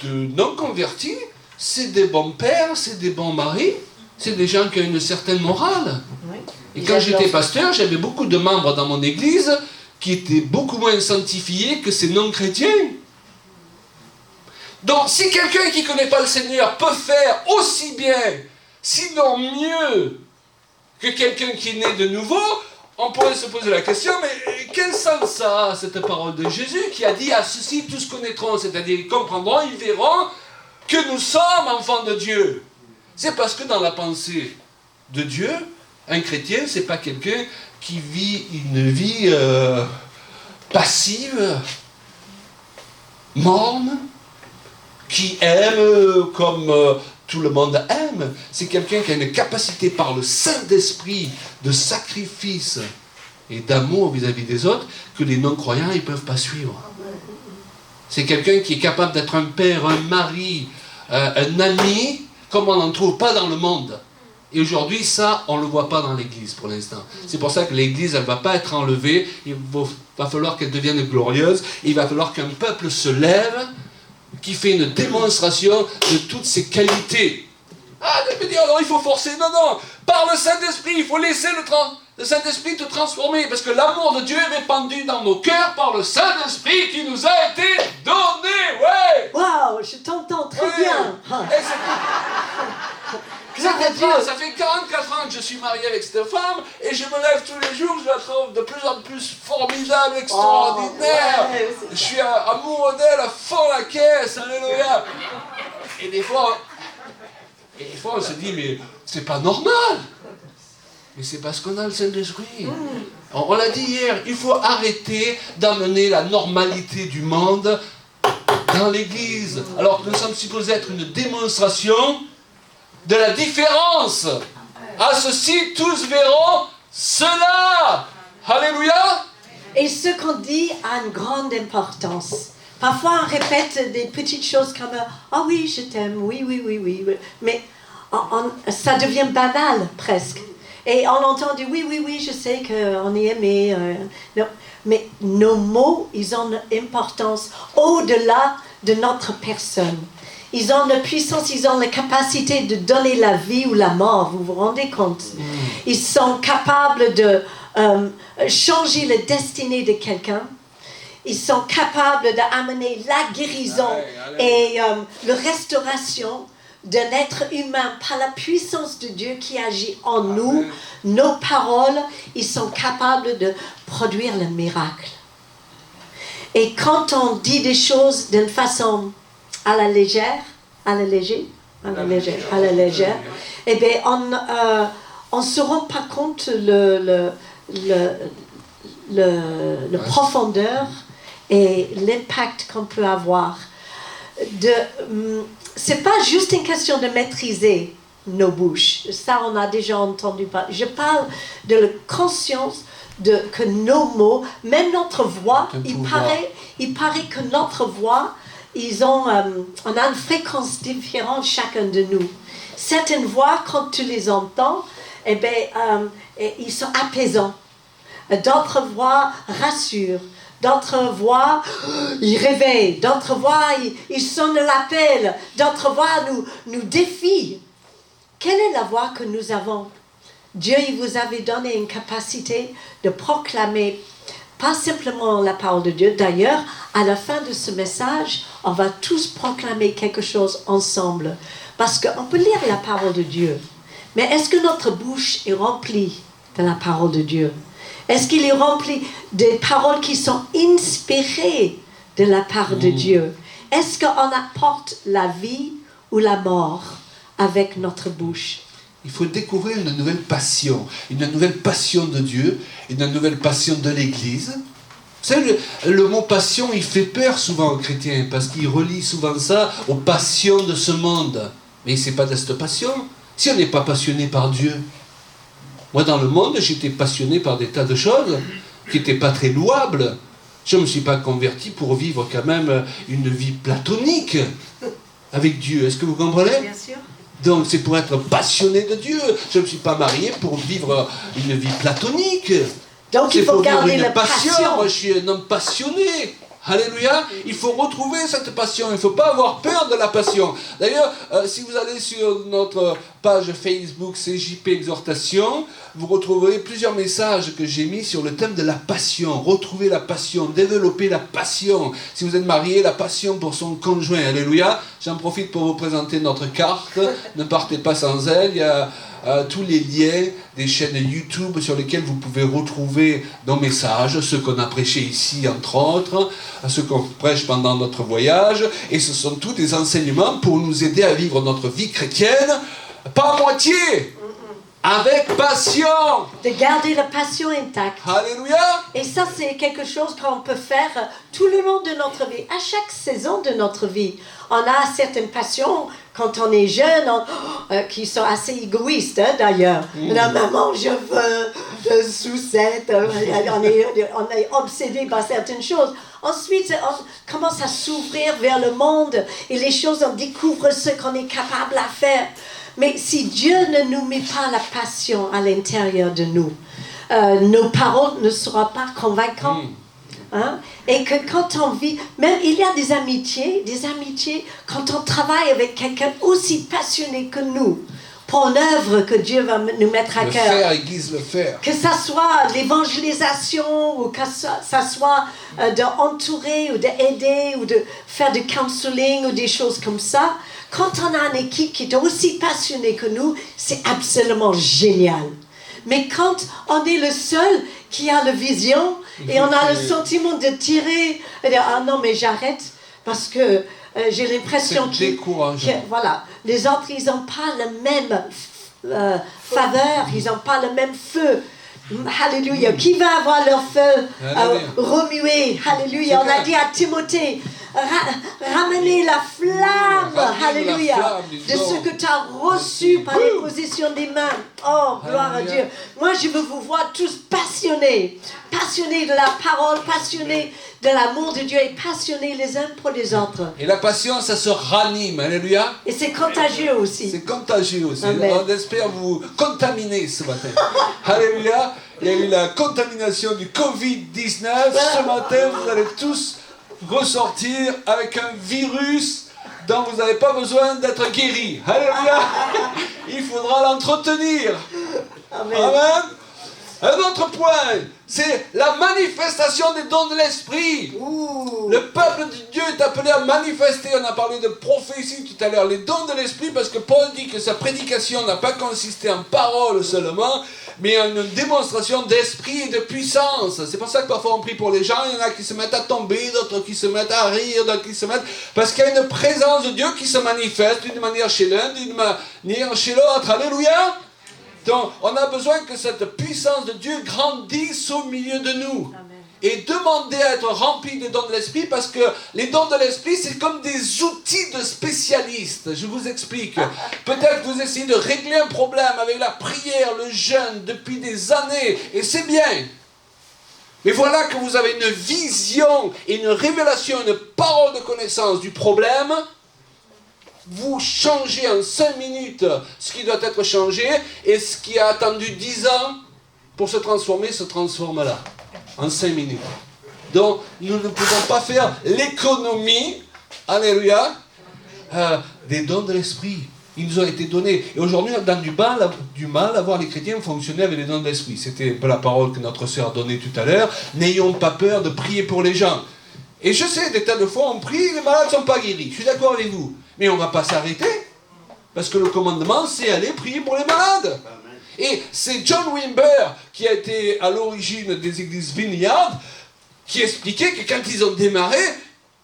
[SPEAKER 1] de non-convertis, c'est des bons pères, c'est des bons maris, c'est des gens qui ont une certaine morale. Oui. Et quand j'étais pasteur, j'avais beaucoup de membres dans mon église qui étaient beaucoup moins sanctifiés que ces non-chrétiens. Donc, si quelqu'un qui ne connaît pas le Seigneur peut faire aussi bien, sinon mieux, que quelqu'un qui est né de nouveau, on pourrait se poser la question, mais quel sens ça a, cette parole de Jésus qui a dit « À ceux-ci tous connaîtront », c'est-à-dire ils comprendront, ils verront que nous sommes enfants de Dieu. C'est parce que dans la pensée de Dieu, un chrétien, c'est pas quelqu'un qui vit une vie passive, morne, qui aime comme tout le monde aime. C'est quelqu'un qui a une capacité par le Saint-Esprit de sacrifice et d'amour vis-à-vis des autres que les non-croyants ne peuvent pas suivre. C'est quelqu'un qui est capable d'être un père, un mari, un ami, comme on n'en trouve pas dans le monde. Et aujourd'hui, ça, on ne le voit pas dans l'Église pour l'instant. C'est pour ça que l'Église, elle ne va pas être enlevée. Il va falloir qu'elle devienne glorieuse. Il va falloir qu'un peuple se lève qui fait une démonstration de toutes ses qualités. Ah, de me dire, non, il faut forcer. Non, non. Par le Saint-Esprit, il faut laisser le Saint-Esprit te transformer. Parce que l'amour de Dieu est répandu dans nos cœurs par le Saint-Esprit qui nous a été donné. Ouais.
[SPEAKER 2] Waouh, je t'entends très bien.
[SPEAKER 1] Ça fait 44 ans que je suis marié avec cette femme et je me lève tous les jours, je la trouve de plus en plus formidable, extraordinaire. Je suis amoureux d'elle à fond la caisse, alléluia. Et des fois on se dit, mais c'est pas normal. Mais c'est parce qu'on a le Saint-Esprit. On l'a dit hier, il faut arrêter d'amener la normalité du monde dans l'Église. Alors que nous sommes supposés être une démonstration de la différence. À ceci, tous verront cela. Alléluia.
[SPEAKER 2] Et ce qu'on dit a une grande importance. Parfois, on répète des petites choses comme « Ah oui, je t'aime, oui, oui, oui, oui. » Mais ça devient banal, presque. Et on entend dire « Oui, oui, oui, je sais qu'on est aimé. » Non. Mais nos mots, ils ont une importance au-delà de notre personne. Ils ont la puissance, ils ont la capacité de donner la vie ou la mort, vous vous rendez compte? Ils sont capables de changer la destinée de quelqu'un. Ils sont capables d'amener la guérison et la restauration d'un être humain par la puissance de Dieu qui agit en nous. Nos paroles, ils sont capables de produire le miracle. Et quand on dit des choses d'une façon à la légère, eh bien, on ne se rend pas compte le profondeur et l'impact qu'on peut avoir. C'est pas juste une question de maîtriser nos bouches. Ça, on a déjà entendu parler. Je parle de la conscience que nos mots, même notre voix, il paraît que notre voix, on a une fréquence différente chacun de nous. Certaines voix, quand tu les entends, eh bien, ils sont apaisants. D'autres voix rassurent. D'autres voix, ils réveillent. D'autres voix, ils sonnent l'appel. D'autres voix nous défient. Quelle est la voix que nous avons? Dieu, il vous avait donné une capacité de proclamer pas simplement la parole de Dieu. D'ailleurs, à la fin de ce message, on va tous proclamer quelque chose ensemble. Parce qu'on peut lire la parole de Dieu. Mais est-ce que notre bouche est remplie de la parole de Dieu? Est-ce qu'il est rempli des paroles qui sont inspirées de la part de Dieu? Est-ce qu'on apporte la vie ou la mort avec notre bouche?
[SPEAKER 1] Il faut découvrir une nouvelle passion de Dieu, une nouvelle passion de l'Église. Vous savez, le mot passion, il fait peur souvent aux chrétiens, parce qu'il relie souvent ça aux passions de ce monde. Mais ce n'est pas de cette passion. Si on n'est pas passionné par Dieu. Moi, dans le monde, j'étais passionné par des tas de choses qui n'étaient pas très louables. Je ne me suis pas converti pour vivre quand même une vie platonique avec Dieu. Est-ce que vous comprenez?
[SPEAKER 2] Bien sûr.
[SPEAKER 1] Donc c'est pour être passionné de Dieu. Je ne me suis pas marié pour vivre une vie platonique.
[SPEAKER 2] Donc il faut garder la
[SPEAKER 1] passion.
[SPEAKER 2] passion.
[SPEAKER 1] Moi je suis un homme passionné. Alléluia. Il faut retrouver cette passion. Il ne faut pas avoir peur de la passion. D'ailleurs, si vous allez sur notre page Facebook CJP Exhortation, vous retrouverez plusieurs messages que j'ai mis sur le thème de la passion. Retrouver la passion, développer la passion. Si vous êtes marié, la passion pour son conjoint. Alléluia. J'en profite pour vous présenter notre carte. Ne partez pas sans elle. Il y a tous les liens des chaînes YouTube sur lesquelles vous pouvez retrouver nos messages, ceux qu'on a prêchés ici entre autres, ceux qu'on prêche pendant notre voyage, et ce sont tous des enseignements pour nous aider à vivre notre vie chrétienne, pas à moitié, avec passion.
[SPEAKER 2] De garder la passion intacte.
[SPEAKER 1] Alléluia.
[SPEAKER 2] Et ça, c'est quelque chose qu'on peut faire tout le long de notre vie. À chaque saison de notre vie, on a certaines passions quand on est jeune, qui sont assez égoïstes d'ailleurs. La maman, je veux de sucette. On est obsédé par certaines choses. Ensuite, on commence à s'ouvrir vers le monde et les choses, on découvre ce qu'on est capable à faire. Mais si Dieu ne nous met pas la passion à l'intérieur de nous, nos paroles ne seront pas convaincantes. Hein? Et que quand on vit, même il y a des amitiés, quand on travaille avec quelqu'un aussi passionné que nous, pour une œuvre que Dieu va nous mettre à cœur.
[SPEAKER 1] Le faire aiguise le faire.
[SPEAKER 2] Que ça soit l'évangélisation, ou que ça soit d'entourer, ou d'aider, ou de faire du counseling, ou des choses comme ça. Quand on a une équipe qui est aussi passionnée que nous, c'est absolument génial. Mais quand on est le seul qui a la vision et on a le sentiment de tirer, et dire, ah non mais j'arrête parce que j'ai l'impression que voilà, les autres ils n'ont pas la même faveur, ils n'ont pas le même feu. Alléluia. Qui va avoir leur feu remuer? Alléluia. On a dit à Timothée, ramener la flamme, alléluia, de ce que tu as reçu par l'imposition des mains. Oh, gloire à Dieu. Moi, je veux vous voir tous passionnés de la parole, passionnés de l'amour de Dieu et passionnés les uns pour les autres.
[SPEAKER 1] Et la passion, ça se ranime, alléluia.
[SPEAKER 2] Et c'est contagieux aussi.
[SPEAKER 1] C'est contagieux aussi.
[SPEAKER 2] Amen.
[SPEAKER 1] On espère vous contaminer ce matin. Alléluia. Il y a eu la contamination du Covid-19. Ce matin, vous allez tous ressortir avec un virus dont vous n'avez pas besoin d'être guéri. Alléluia. Il faudra l'entretenir.
[SPEAKER 2] Amen.
[SPEAKER 1] Amen. Un autre point, c'est la manifestation des dons de l'Esprit. Le peuple de Dieu est appelé à manifester. On a parlé de prophétie tout à l'heure, les dons de l'Esprit, parce que Paul dit que sa prédication n'a pas consisté en paroles seulement, mais en une démonstration d'esprit et de puissance. C'est pour ça que parfois on prie pour les gens, il y en a qui se mettent à tomber, d'autres qui se mettent à rire, d'autres qui se mettent... Parce qu'il y a une présence de Dieu qui se manifeste d'une manière chez l'un, d'une manière chez l'autre. Alléluia. Donc, on a besoin que cette puissance de Dieu grandisse au milieu de nous. Amen. Et demander à être rempli des dons de l'Esprit, parce que les dons de l'Esprit, c'est comme des outils de spécialistes. Je vous explique. Peut-être que vous essayez de régler un problème avec la prière, le jeûne, depuis des années, et c'est bien. Mais voilà que vous avez une vision, et une révélation, une parole de connaissance du problème. Vous changez en 5 minutes ce qui doit être changé, et ce qui a attendu 10 ans pour se transformer, se transforme là, en 5 minutes. Donc, nous ne pouvons pas faire l'économie, alléluia, des dons de l'Esprit. Ils nous ont été donnés. Et aujourd'hui, on a du mal à voir les chrétiens fonctionner avec les dons de l'Esprit. C'était un peu la parole que notre sœur a donnée tout à l'heure. N'ayons pas peur de prier pour les gens. Et je sais, des tas de fois, on prie, les malades ne sont pas guéris. Je suis d'accord avec vous. Mais on ne va pas s'arrêter. Parce que le commandement, c'est aller prier pour les malades. Et c'est John Wimber, qui a été à l'origine des églises Vineyard, qui expliquait que quand ils ont démarré,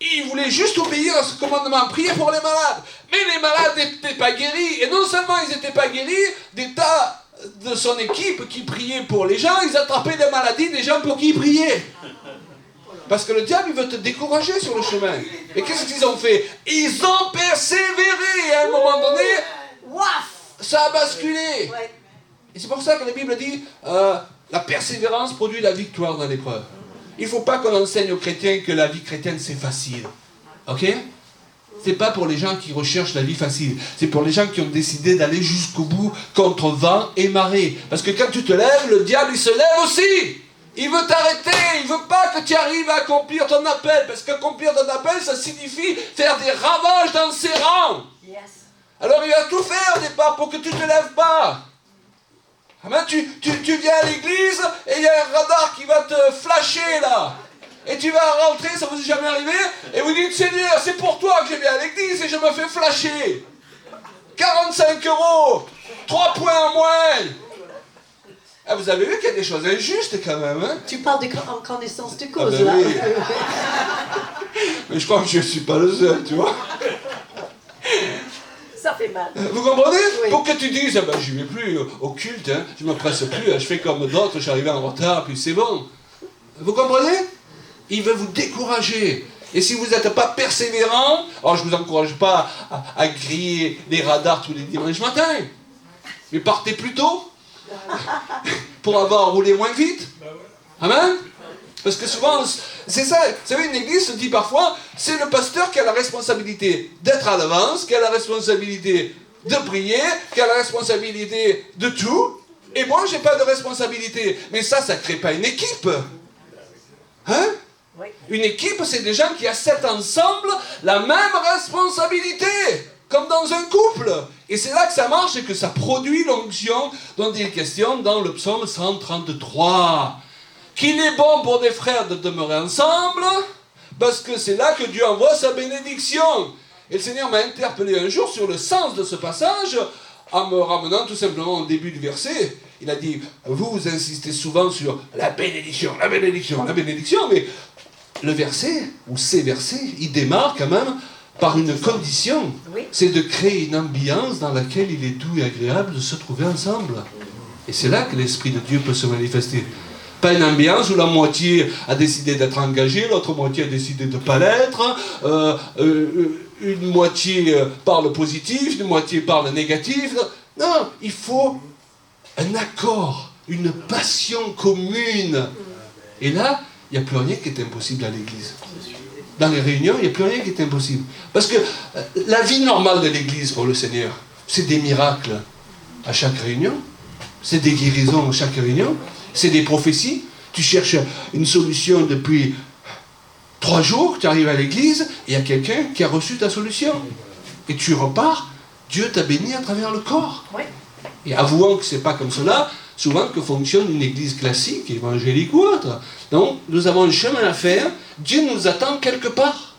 [SPEAKER 1] ils voulaient juste obéir à ce commandement, prier pour les malades. Mais les malades n'étaient pas guéris. Et non seulement ils n'étaient pas guéris, des tas de son équipe qui priaient pour les gens, ils attrapaient des maladies des gens pour qui ils priaient. Parce que le diable, il veut te décourager sur le chemin. Et qu'est-ce qu'ils ont fait? Ils ont persévéré. Et à un moment donné, ça a basculé. Et c'est pour ça que la Bible dit la persévérance produit la victoire dans l'épreuve. Il ne faut pas qu'on enseigne aux chrétiens que la vie chrétienne, c'est facile. Ok? C'est pas pour les gens qui recherchent la vie facile. C'est pour les gens qui ont décidé d'aller jusqu'au bout contre vent et marée. Parce que quand tu te lèves, le diable, il se lève aussi. Il veut t'arrêter, il veut pas que tu arrives à accomplir ton appel, parce qu'accomplir ton appel, ça signifie faire des ravages dans ses rangs. Yes. Alors il va tout faire au départ pour que tu ne te lèves pas. Amen. Tu viens à l'église et il y a un radar qui va te flasher là. Et tu vas rentrer, ça vous est jamais arrivé, et vous dites, Seigneur, c'est pour toi que je viens à l'église et je me fais flasher. 45 €, 3 points en moins. Ah, vous avez vu qu'il y a des choses injustes quand même, hein?
[SPEAKER 2] Tu parles en connaissance de cause,
[SPEAKER 1] ben
[SPEAKER 2] là.
[SPEAKER 1] oui. Mais je crois que je ne suis pas le seul, tu vois.
[SPEAKER 2] Ça fait mal.
[SPEAKER 1] Vous comprenez?
[SPEAKER 2] Oui.
[SPEAKER 1] Pour que tu dises, ah ben, je ne vais plus au culte, hein, je ne me presse plus, je fais comme d'autres, je suis arrivé en retard, puis c'est bon. Vous comprenez? Il veut vous décourager. Et si vous n'êtes pas persévérant, alors je ne vous encourage pas à griller les radars tous les dimanches matins, mais partez plus tôt pour avoir roulé moins vite. Amen? Parce que souvent, c'est ça, vous savez, une église se dit parfois, c'est le pasteur qui a la responsabilité d'être à l'avance, qui a la responsabilité de prier, qui a la responsabilité de tout, et moi, j'ai pas de responsabilité. Mais ça ne crée pas une équipe. Hein?
[SPEAKER 2] Oui.
[SPEAKER 1] Une équipe, c'est des gens qui acceptent ensemble la même responsabilité, comme dans un couple. Et c'est là que ça marche et que ça produit l'onction dont il est question dans le psaume 133. Qu'il est bon pour des frères de demeurer ensemble, parce que c'est là que Dieu envoie sa bénédiction. Et le Seigneur m'a interpellé un jour sur le sens de ce passage, en me ramenant tout simplement au début du verset. Il a dit, vous insistez souvent sur la bénédiction, la bénédiction, la bénédiction, mais le verset, ou ces versets, il démarre quand même par une condition.
[SPEAKER 2] Oui.
[SPEAKER 1] C'est de créer une ambiance dans laquelle il est doux et agréable de se trouver ensemble. Et c'est là que l'Esprit de Dieu peut se manifester. Pas une ambiance où la moitié a décidé d'être engagée, l'autre moitié a décidé de ne pas l'être, une moitié parle positif, une moitié parle négatif. Non, il faut un accord, une passion commune. Et là, il n'y a plus rien qui est impossible à l'église. Dans les réunions, il n'y a plus rien qui est impossible. Parce que la vie normale de l'église pour le Seigneur, c'est des miracles à chaque réunion, c'est des guérisons à chaque réunion, c'est des prophéties. Tu cherches une solution depuis 3 jours, tu arrives à l'église, et il y a quelqu'un qui a reçu ta solution. Et tu repars, Dieu t'a béni à travers le corps.
[SPEAKER 2] Oui.
[SPEAKER 1] Et avouons que ce n'est pas comme cela, souvent que fonctionne une église classique, évangélique ou autre. Donc, nous avons un chemin à faire, Dieu nous attend quelque part.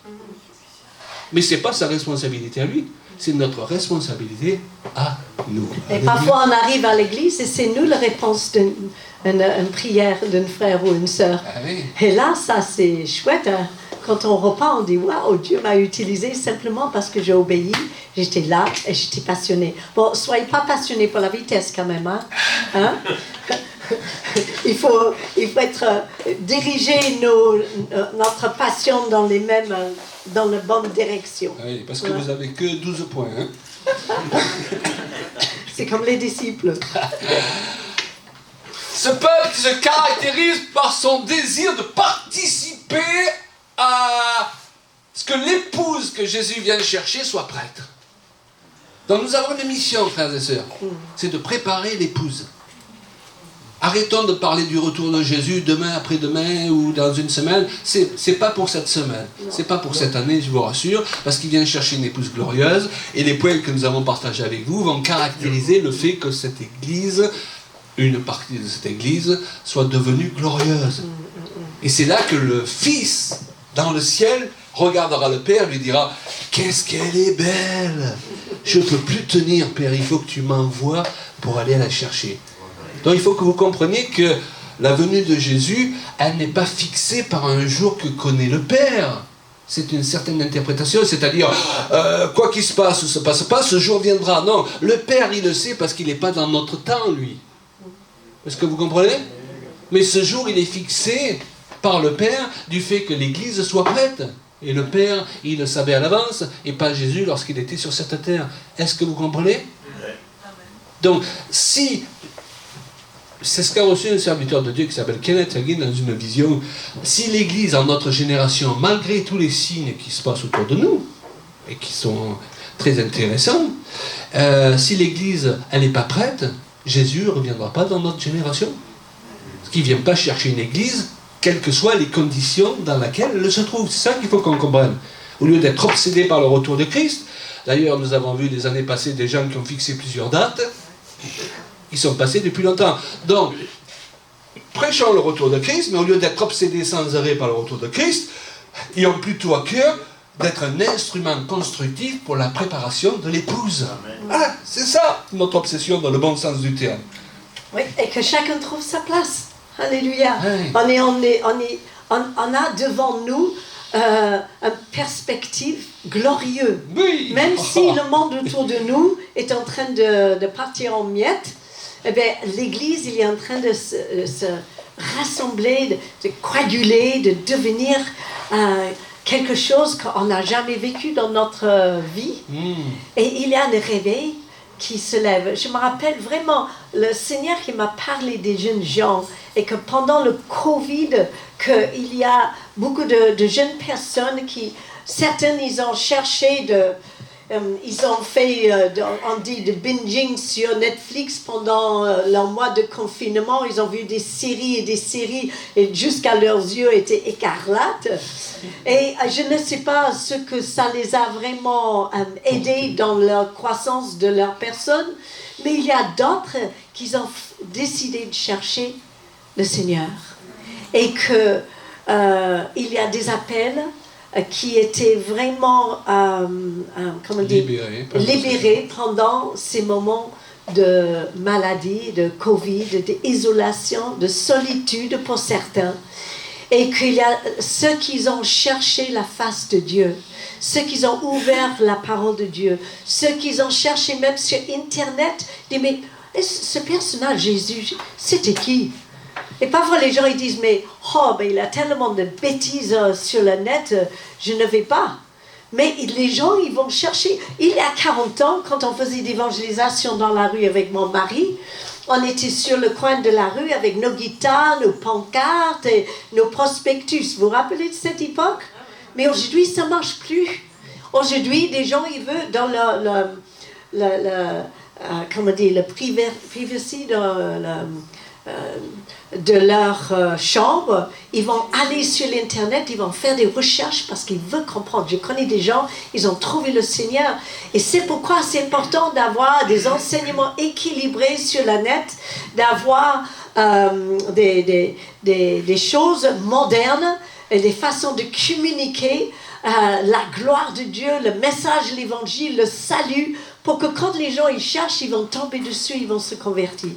[SPEAKER 1] Mais ce n'est pas sa responsabilité à lui, c'est notre responsabilité à nous.
[SPEAKER 2] Et parfois, on arrive à l'église et c'est nous la réponse d'une prière d'un frère ou une sœur.
[SPEAKER 1] Ah oui.
[SPEAKER 2] Et là, ça, c'est chouette. Hein? Quand on repart, on dit « Waouh, Dieu m'a utilisé simplement parce que j'ai obéi, j'étais là et j'étais passionné. » Bon, soyez pas passionné pour la vitesse quand même. Hein? il faut être diriger notre passion dans la bonne direction.
[SPEAKER 1] Ah oui, parce que vous n'avez que 12 points. Hein?
[SPEAKER 2] C'est comme les disciples.
[SPEAKER 1] Ce peuple se caractérise par son désir de participer à ce que l'épouse que Jésus vient chercher soit prête. Donc nous avons une mission, frères et sœurs, c'est de préparer l'épouse. Arrêtons de parler du retour de Jésus demain, après-demain ou dans une semaine. C'est pas pour cette semaine, c'est pas pour cette année, je vous rassure, parce qu'il vient chercher une épouse glorieuse et les points que nous avons partagés avec vous vont caractériser le fait que cette église, une partie de cette église, soit devenue glorieuse. Et c'est là que le Fils, dans le ciel, regardera le Père et lui dira « Qu'est-ce qu'elle est belle! Je ne peux plus tenir, Père, il faut que tu m'envoies pour aller la chercher. » Donc il faut que vous compreniez que la venue de Jésus, elle n'est pas fixée par un jour que connaît le Père. C'est une certaine interprétation, c'est-à-dire, quoi qu'il se passe ou se passe pas, ce jour viendra. Non, le Père, il le sait parce qu'il n'est pas dans notre temps, lui. Est-ce que vous comprenez? Mais ce jour, il est fixé par le Père du fait que l'Église soit prête. Et le Père, il le savait à l'avance, et pas Jésus lorsqu'il était sur cette terre. Est-ce que vous comprenez? Donc, si... C'est ce qu'a reçu un serviteur de Dieu qui s'appelle Kenneth Hagin dans une vision. Si l'Église, en notre génération, malgré tous les signes qui se passent autour de nous, et qui sont très intéressants, si l'Église, elle n'est pas prête, Jésus ne reviendra pas dans notre génération. Parce qu'il ne vient pas chercher une Église, quelles que soient les conditions dans lesquelles elle se trouve. C'est ça qu'il faut qu'on comprenne. Au lieu d'être obsédé par le retour de Christ, d'ailleurs, nous avons vu les années passées des gens qui ont fixé plusieurs dates. Ils sont passés depuis longtemps. Donc, prêchons le retour de Christ, mais au lieu d'être obsédés sans arrêt par le retour de Christ, ils ont plutôt à cœur d'être un instrument constructif pour la préparation de l'épouse. Ah, c'est ça notre obsession dans le bon sens du terme.
[SPEAKER 2] Oui, et que chacun trouve sa place. Alléluia.
[SPEAKER 1] Oui.
[SPEAKER 2] On a devant nous une perspective glorieuse.
[SPEAKER 1] Oui.
[SPEAKER 2] Même si le monde autour de nous est en train de partir en miettes, eh bien, l'Église il est en train de se rassembler, de coaguler, de devenir quelque chose qu'on n'a jamais vécu dans notre vie. Et il y a un réveil qui se lève. Je me rappelle vraiment le Seigneur qui m'a parlé des jeunes gens et que pendant le Covid, qu'il y a beaucoup de jeunes personnes qui, certaines, ils ont cherché ils ont fait, on dit, de binging sur Netflix pendant leur mois de confinement. Ils ont vu des séries et jusqu'à leurs yeux étaient écarlates. Et je ne sais pas ce que ça les a vraiment aidés dans la croissance de leur personne, mais il y a d'autres qui ont décidé de chercher le Seigneur. Et qu'il y a des appels qui étaient vraiment libérés pendant ces moments de maladie, de Covid, d'isolation, de solitude pour certains. Et qu'il y a ceux qui ont cherché la face de Dieu, ceux qui ont ouvert la parole de Dieu, ceux qui ont cherché même sur Internet, mais ce personnage Jésus, c'était qui? Et parfois les gens ils disent mais il a tellement de bêtises sur le net, je ne vais pas. Mais les gens ils vont chercher. Il y a 40 ans, quand on faisait d'évangélisation dans la rue avec mon mari, on était sur le coin de la rue avec nos guitares, nos pancartes et nos prospectus. Vous vous rappelez de cette époque? Mais aujourd'hui ça ne marche plus. Aujourd'hui des gens ils veulent dans le privacy de leur chambre, ils vont aller sur l'internet, ils vont faire des recherches parce qu'ils veulent comprendre. Je connais des gens, ils ont trouvé le Seigneur et c'est pourquoi c'est important d'avoir des enseignements équilibrés sur la net, d'avoir des choses modernes et des façons de communiquer la gloire de Dieu, le message de l'évangile, le salut, pour que quand les gens ils cherchent, ils vont tomber dessus, ils vont se convertir.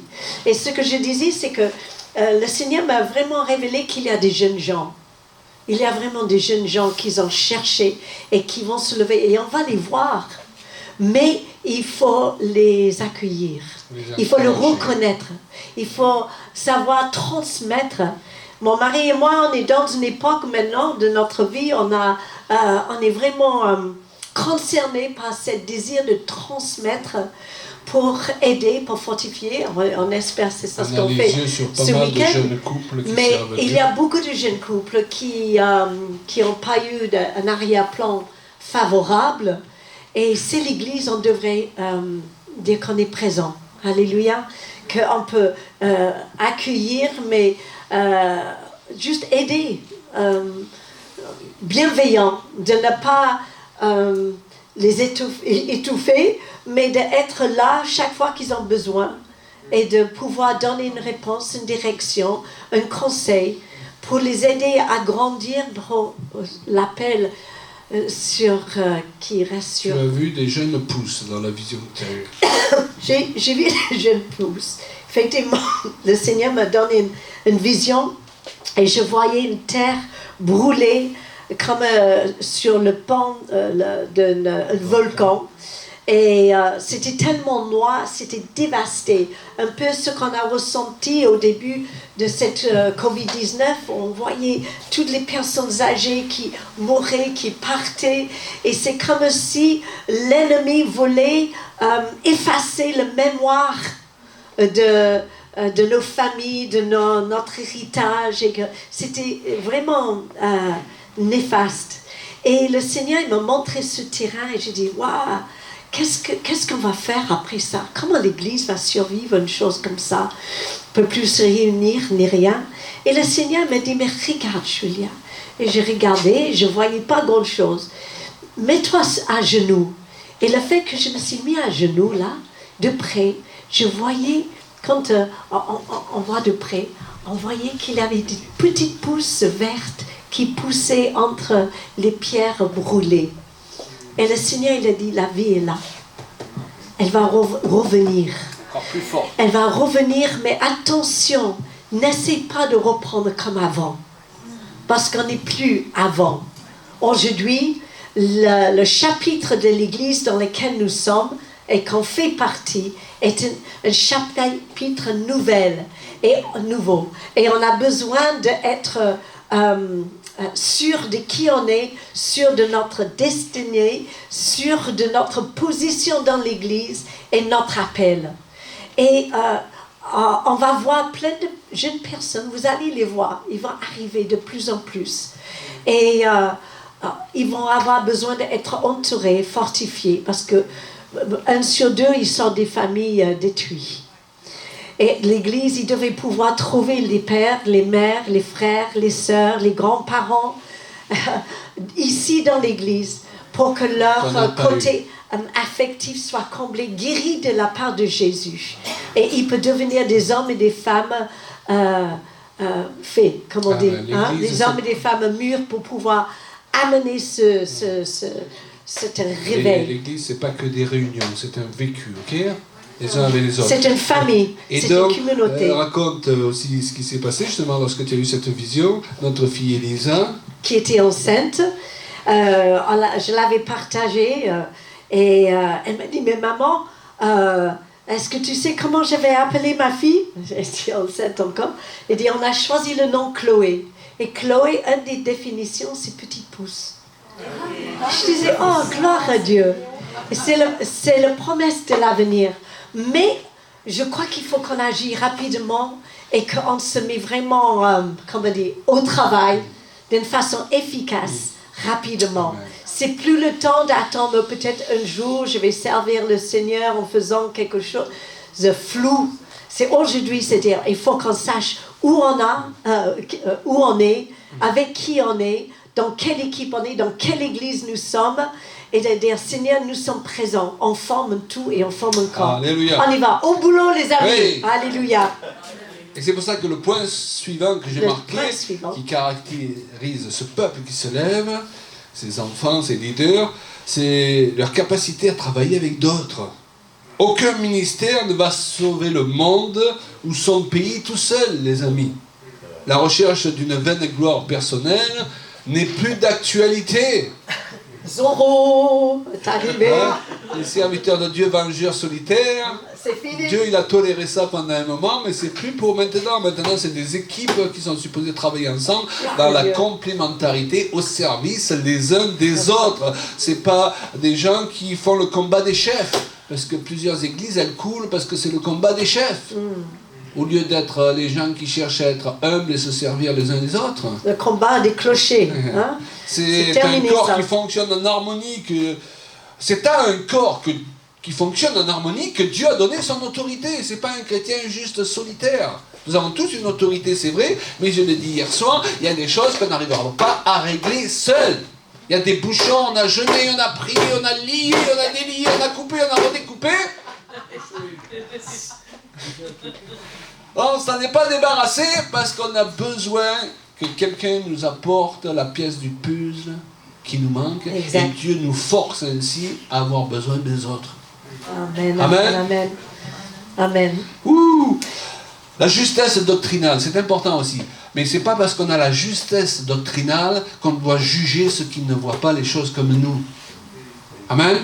[SPEAKER 2] Et ce que je disais, c'est que le Seigneur m'a vraiment révélé qu'il y a des jeunes gens. Il y a vraiment des jeunes gens qui ont cherché et qui vont se lever. Et on va les voir. Mais il faut les accueillir. Il faut le reconnaître. Il faut savoir transmettre. Mon mari et moi, on est dans une époque maintenant de notre vie, on est vraiment concernés par ce désir de transmettre pour aider, pour fortifier. On espère que c'est ça ce qu'on fait ce week-end. Mais il y a beaucoup de jeunes couples qui n'ont pas eu un arrière-plan favorable. Et c'est l'Église, on devrait dire qu'on est présent. Alléluia. Qu'on peut accueillir, mais juste aider, bienveillant, de ne pas les étouffer, mais d'être là chaque fois qu'ils ont besoin et de pouvoir donner une réponse, une direction, un conseil pour les aider à grandir pour l'appel qui reste sur...
[SPEAKER 1] Tu as vu des jeunes pousses dans la vision intérieure.
[SPEAKER 2] J'ai vu des jeunes pousses. Effectivement, le Seigneur m'a donné une vision et je voyais une terre brûlée comme sur le pan d'un volcan. Et c'était tellement noir, c'était dévasté. Un peu ce qu'on a ressenti au début de cette Covid-19. On voyait toutes les personnes âgées qui mouraient, qui partaient. Et c'est comme si l'ennemi voulait effacer la mémoire de nos familles, de notre héritage. Et que c'était vraiment néfaste. Et le Seigneur il m'a montré ce terrain et j'ai dit, waouh! Qu'est-ce qu'on va faire après ça? Comment l'Église va survivre une chose comme ça? On ne peut plus se réunir ni rien. Et le Seigneur m'a dit, mais regarde Julia. Et j'ai regardé, je ne voyais pas grand-chose. Mets-toi à genoux. Et le fait que je me suis mis à genoux là, de près, je voyais, quand on voit de près, on voyait qu'il y avait des petites pousses vertes qui poussait entre les pierres brûlées. Et le Seigneur, il a dit, la vie est là. Elle va revenir.
[SPEAKER 1] Encore plus fort.
[SPEAKER 2] Elle va revenir, mais attention, n'essaie pas de reprendre comme avant. Parce qu'on n'est plus avant. Aujourd'hui, le chapitre de l'Église dans lequel nous sommes et qu'on fait partie est un chapitre nouveau. Et on a besoin d'être sûr de qui on est, sûr de notre destinée, sûr de notre position dans l'Église et notre appel. Et on va voir plein de jeunes personnes, vous allez les voir, ils vont arriver de plus en plus. Et ils vont avoir besoin d'être entourés, fortifiés, parce que 1 sur 2, ils sortent des familles détruites. Et l'Église, ils devaient pouvoir trouver les pères, les mères, les frères, les sœurs, les grands-parents, ici dans l'Église, pour que leur côté affectif soit comblé, guéri de la part de Jésus. Et ils peuvent devenir des hommes et des femmes faits, comme on dit, des hommes et des femmes mûrs pour pouvoir amener cet réveil.
[SPEAKER 1] L'Église, c'est pas que des réunions, c'est un vécu, ok? Les uns avec les autres.
[SPEAKER 2] C'est une famille, c'est une communauté.
[SPEAKER 1] Raconte aussi ce qui s'est passé justement lorsque tu as eu cette vision. Notre fille Elisa,
[SPEAKER 2] qui était enceinte, je l'avais partagée et elle m'a dit, mais maman, est-ce que tu sais comment je vais appeler ma fille? J'étais enceinte encore. Elle dit, on a choisi le nom Chloé. Et Chloé, une des définitions, c'est petite pouce. Je disais, oh, gloire à Dieu. Et c'est la promesse de l'avenir. Mais je crois qu'il faut qu'on agisse rapidement et qu'on se met vraiment, au travail d'une façon efficace, rapidement. C'est plus le temps d'attendre peut-être un jour, je vais servir le Seigneur en faisant quelque chose de flou. C'est aujourd'hui, c'est-à-dire, il faut qu'on sache où on est, avec qui on est, dans quelle équipe on est, dans quelle église nous sommes, et de dire, Seigneur, nous sommes présents, on forme tout et on forme un corps.
[SPEAKER 1] Alléluia.
[SPEAKER 2] On y va, au boulot les amis,
[SPEAKER 1] oui.
[SPEAKER 2] Alléluia.
[SPEAKER 1] Et c'est pour ça que le point suivant que j'ai marqué, qui caractérise ce peuple qui se lève, ces enfants, ces leaders, c'est leur capacité à travailler avec d'autres. Aucun ministère ne va sauver le monde ou son pays tout seul, les amis. La recherche d'une vaine gloire personnelle n'est plus d'actualité.
[SPEAKER 2] Zorro, t'es arrivé.
[SPEAKER 1] Les serviteurs de Dieu, vengeurs solitaires.
[SPEAKER 2] C'est fini.
[SPEAKER 1] Dieu, il a toléré ça pendant un moment, mais c'est plus pour maintenant. Maintenant, c'est des équipes qui sont supposées travailler ensemble dans la complémentarité au service les uns des autres. C'est pas des gens qui font le combat des chefs. Parce que plusieurs églises, elles coulent parce que c'est le combat des chefs. Au lieu d'être les gens qui cherchent à être humbles et se servir les uns des autres.
[SPEAKER 2] Le combat des clochers. Hein?
[SPEAKER 1] C'est un corps qui fonctionne en harmonie. C'est à un corps qui fonctionne en harmonie que Dieu a donné son autorité. C'est pas un chrétien juste solitaire. Nous avons tous une autorité, c'est vrai, mais je l'ai dit hier soir, il y a des choses qu'on n'arrivera pas à régler seul. Il y a des bouchons, on a jeûné, on a prié, on a lié, on a délié, on a coupé, on a redécoupé. On s'en est pas débarrassé parce qu'on a besoin que quelqu'un nous apporte la pièce du puzzle qui nous manque. Exact. Et Dieu nous force ainsi à avoir besoin des autres.
[SPEAKER 2] Amen. Amen. Amen. Amen.
[SPEAKER 1] Ouh. La justesse doctrinale, c'est important aussi. Mais c'est pas parce qu'on a la justesse doctrinale qu'on doit juger ceux qui ne voient pas les choses comme nous. Amen.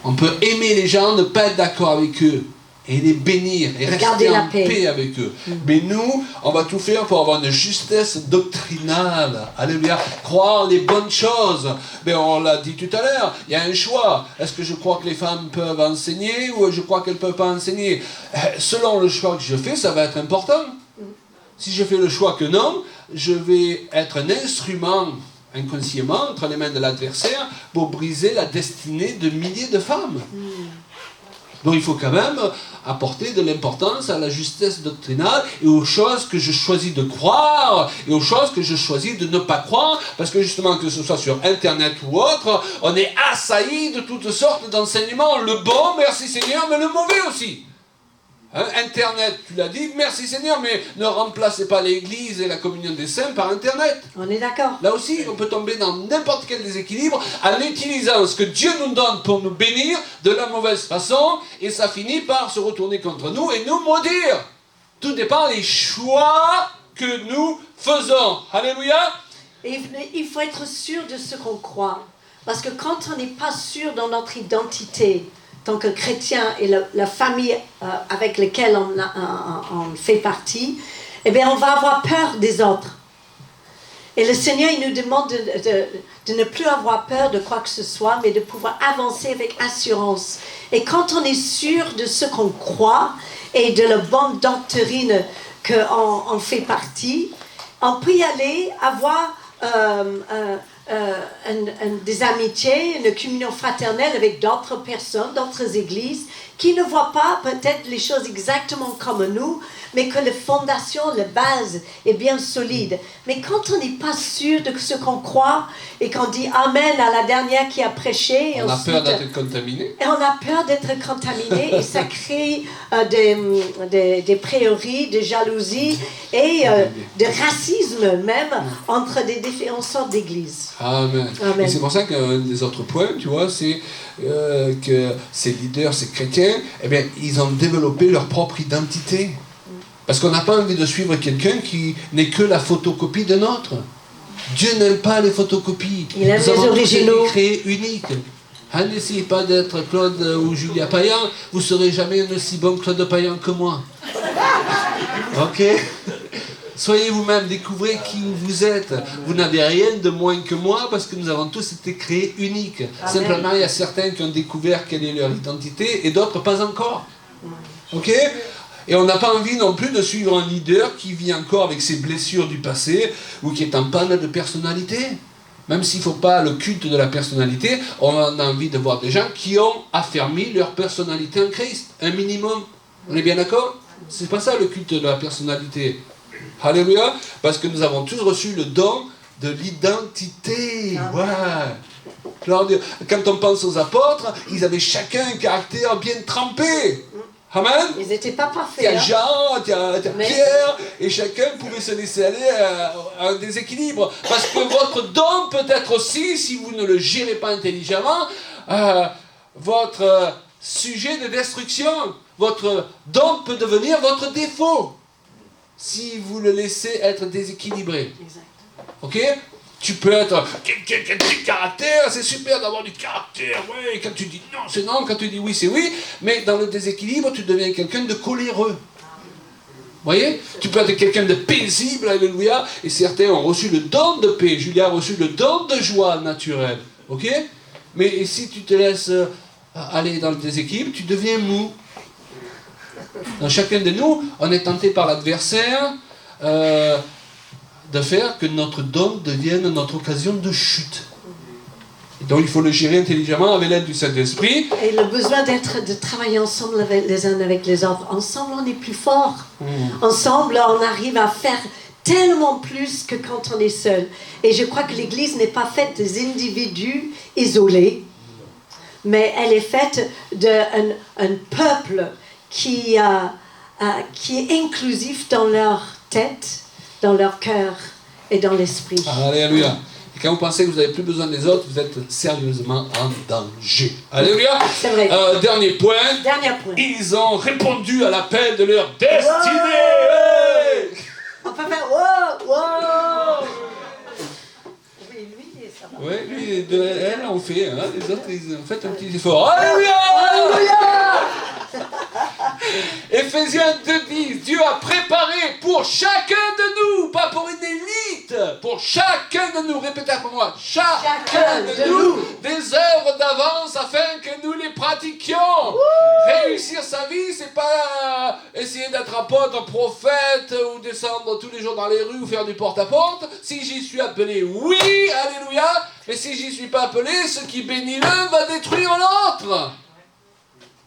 [SPEAKER 1] On peut aimer les gens, ne pas être d'accord avec eux, et les bénir, et rester en paix avec eux. Mais nous, on va tout faire pour avoir une justesse doctrinale. Alléluia. Croire les bonnes choses. Mais on l'a dit tout à l'heure, il y a un choix. Est-ce que je crois que les femmes peuvent enseigner ou je crois qu'elles ne peuvent pas enseigner? Selon le choix que je fais, ça va être important. Si je fais le choix que non, je vais être un instrument inconsciemment entre les mains de l'adversaire pour briser la destinée de milliers de femmes. Donc il faut quand même apporter de l'importance à la justesse doctrinale et aux choses que je choisis de croire et aux choses que je choisis de ne pas croire, parce que justement, que ce soit sur Internet ou autre, on est assailli de toutes sortes d'enseignements, le bon, merci Seigneur, mais le mauvais aussi. Hein, Internet, tu l'as dit, merci Seigneur, mais ne remplacez pas l'église et la communion des saints par Internet.
[SPEAKER 2] On est d'accord.
[SPEAKER 1] Là aussi, on peut tomber dans n'importe quel déséquilibre en utilisant ce que Dieu nous donne pour nous bénir de la mauvaise façon, et ça finit par se retourner contre nous et nous maudire. Tout dépend des choix que nous faisons. Alléluia.
[SPEAKER 2] Et il faut être sûr de ce qu'on croit. Parce que quand on n'est pas sûr dans notre identité, tant que chrétien et la famille avec laquelle on fait partie, eh bien on va avoir peur des autres. Et le Seigneur, il nous demande de ne plus avoir peur de quoi que ce soit, mais de pouvoir avancer avec assurance. Et quand on est sûr de ce qu'on croit et de la bonne doctrine qu'on fait partie, on peut y aller avoir des amitiés, une communion fraternelle avec d'autres personnes, d'autres églises, qui ne voient pas peut-être les choses exactement comme nous, mais que la fondation, la base est bien solide. Mais quand on n'est pas sûr de ce qu'on croit et qu'on dit Amen à la dernière qui a prêché,
[SPEAKER 1] on a peur d'être contaminé.
[SPEAKER 2] Et on a peur d'être contaminé et ça crée des prieurés, de jalousie et de racisme même entre des différentes sortes d'églises.
[SPEAKER 1] Amen.
[SPEAKER 2] Amen.
[SPEAKER 1] Et c'est pour ça qu'un des autres points, tu vois, c'est que ces leaders, ces chrétiens, eh bien, ils ont développé leur propre identité. Parce qu'on n'a pas envie de suivre quelqu'un qui n'est que la photocopie de notre. Dieu n'aime pas les photocopies.
[SPEAKER 2] Il aime les originaux.
[SPEAKER 1] Nous avons créé unique. N'essayez pas d'être Claude ou Julia Payan. Vous ne serez jamais un aussi bon Claude Payan que moi. Ok? Soyez vous-même, découvrez qui vous êtes. Vous n'avez rien de moins que moi parce que nous avons tous été créés uniques. Amen. Simplement, il y a certains qui ont découvert quelle est leur identité et d'autres pas encore. Ok? Et on n'a pas envie non plus de suivre un leader qui vit encore avec ses blessures du passé ou qui est en panne de personnalité. Même s'il ne faut pas le culte de la personnalité, on a envie de voir des gens qui ont affermi leur personnalité en Christ. Un minimum. On est bien d'accord? C'est pas ça le culte de la personnalité. Alléluia. Parce que nous avons tous reçu le don de l'identité. Ouais. Quand on pense aux apôtres, ils avaient chacun un caractère bien trempé. Amen.
[SPEAKER 2] Ils n'étaient pas parfaits.
[SPEAKER 1] Il y a Jean, il y a Pierre, et chacun pouvait se laisser aller à un déséquilibre. Parce que votre don peut être aussi, si vous ne le gérez pas intelligemment, votre sujet de destruction. Votre don peut devenir votre défaut, si vous le laissez être déséquilibré.
[SPEAKER 2] Exact.
[SPEAKER 1] Ok? Tu peux être quelqu'un du caractère, c'est super d'avoir du caractère, ouais, quand tu dis non, c'est non, quand tu dis oui, c'est oui, mais dans le déséquilibre, tu deviens quelqu'un de coléreux. Vous voyez? Tu peux être quelqu'un de paisible, alléluia, et certains ont reçu le don de paix, Julia a reçu le don de joie naturelle, ok? Mais si tu te laisses aller dans le déséquilibre, tu deviens mou. Dans chacun de nous, on est tenté par l'adversaire, de faire que notre don devienne notre occasion de chute. Et donc il faut le gérer intelligemment avec l'aide du Saint-Esprit.
[SPEAKER 2] Et le besoin de travailler ensemble les uns avec les autres. Ensemble, on est plus fort. Ensemble, on arrive à faire tellement plus que quand on est seul. Et je crois que l'Église n'est pas faite des individus isolés, mais elle est faite d'un peuple qui est inclusif dans leur tête, dans leur cœur et dans l'esprit.
[SPEAKER 1] Alléluia. Et quand vous pensez que vous n'avez plus besoin des autres, vous êtes sérieusement en danger. Alléluia.
[SPEAKER 2] C'est vrai.
[SPEAKER 1] Dernier point. Ils ont répondu à l'appel de leur destinée.
[SPEAKER 2] Wow. On peut faire wow. Oui, lui, ça va.
[SPEAKER 1] Oui, lui, elle en fait. Hein, les autres, ils ont fait un petit effort. Alléluia. Éphésiens 2:10, Dieu a préparé pour chacun de nous, pas pour une élite, pour chacun de nous, répétez pour moi, chacun de nous, des œuvres d'avance afin que nous les pratiquions. Réussir sa vie, c'est pas essayer d'être apôtre, prophète ou descendre tous les jours dans les rues ou faire du porte-à-porte. Si j'y suis appelé, oui, alléluia, mais si j'y suis pas appelé, ce qui bénit l'un va détruire l'autre.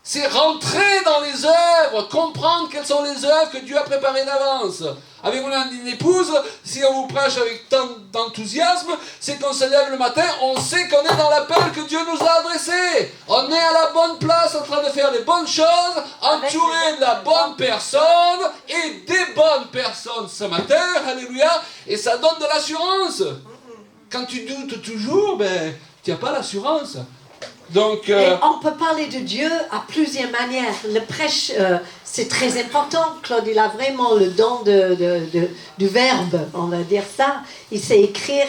[SPEAKER 1] C'est rentrer dans les œuvres, comprendre quelles sont les œuvres que Dieu a préparées d'avance. Avec mon épouse, si on vous prêche avec tant d'enthousiasme, c'est qu'on se lève le matin, on sait qu'on est dans l'appel que Dieu nous a adressé. On est à la bonne place, en train de faire les bonnes choses, entouré de la bonne personne et des bonnes personnes ce matin, alléluia, et ça donne de l'assurance. Quand tu doutes toujours, ben, tu n'as pas l'assurance. Donc,
[SPEAKER 2] Et on peut parler de Dieu à plusieurs manières. Le prêche, c'est très important. Claude, il a vraiment le don du verbe, on va dire ça. Il sait écrire.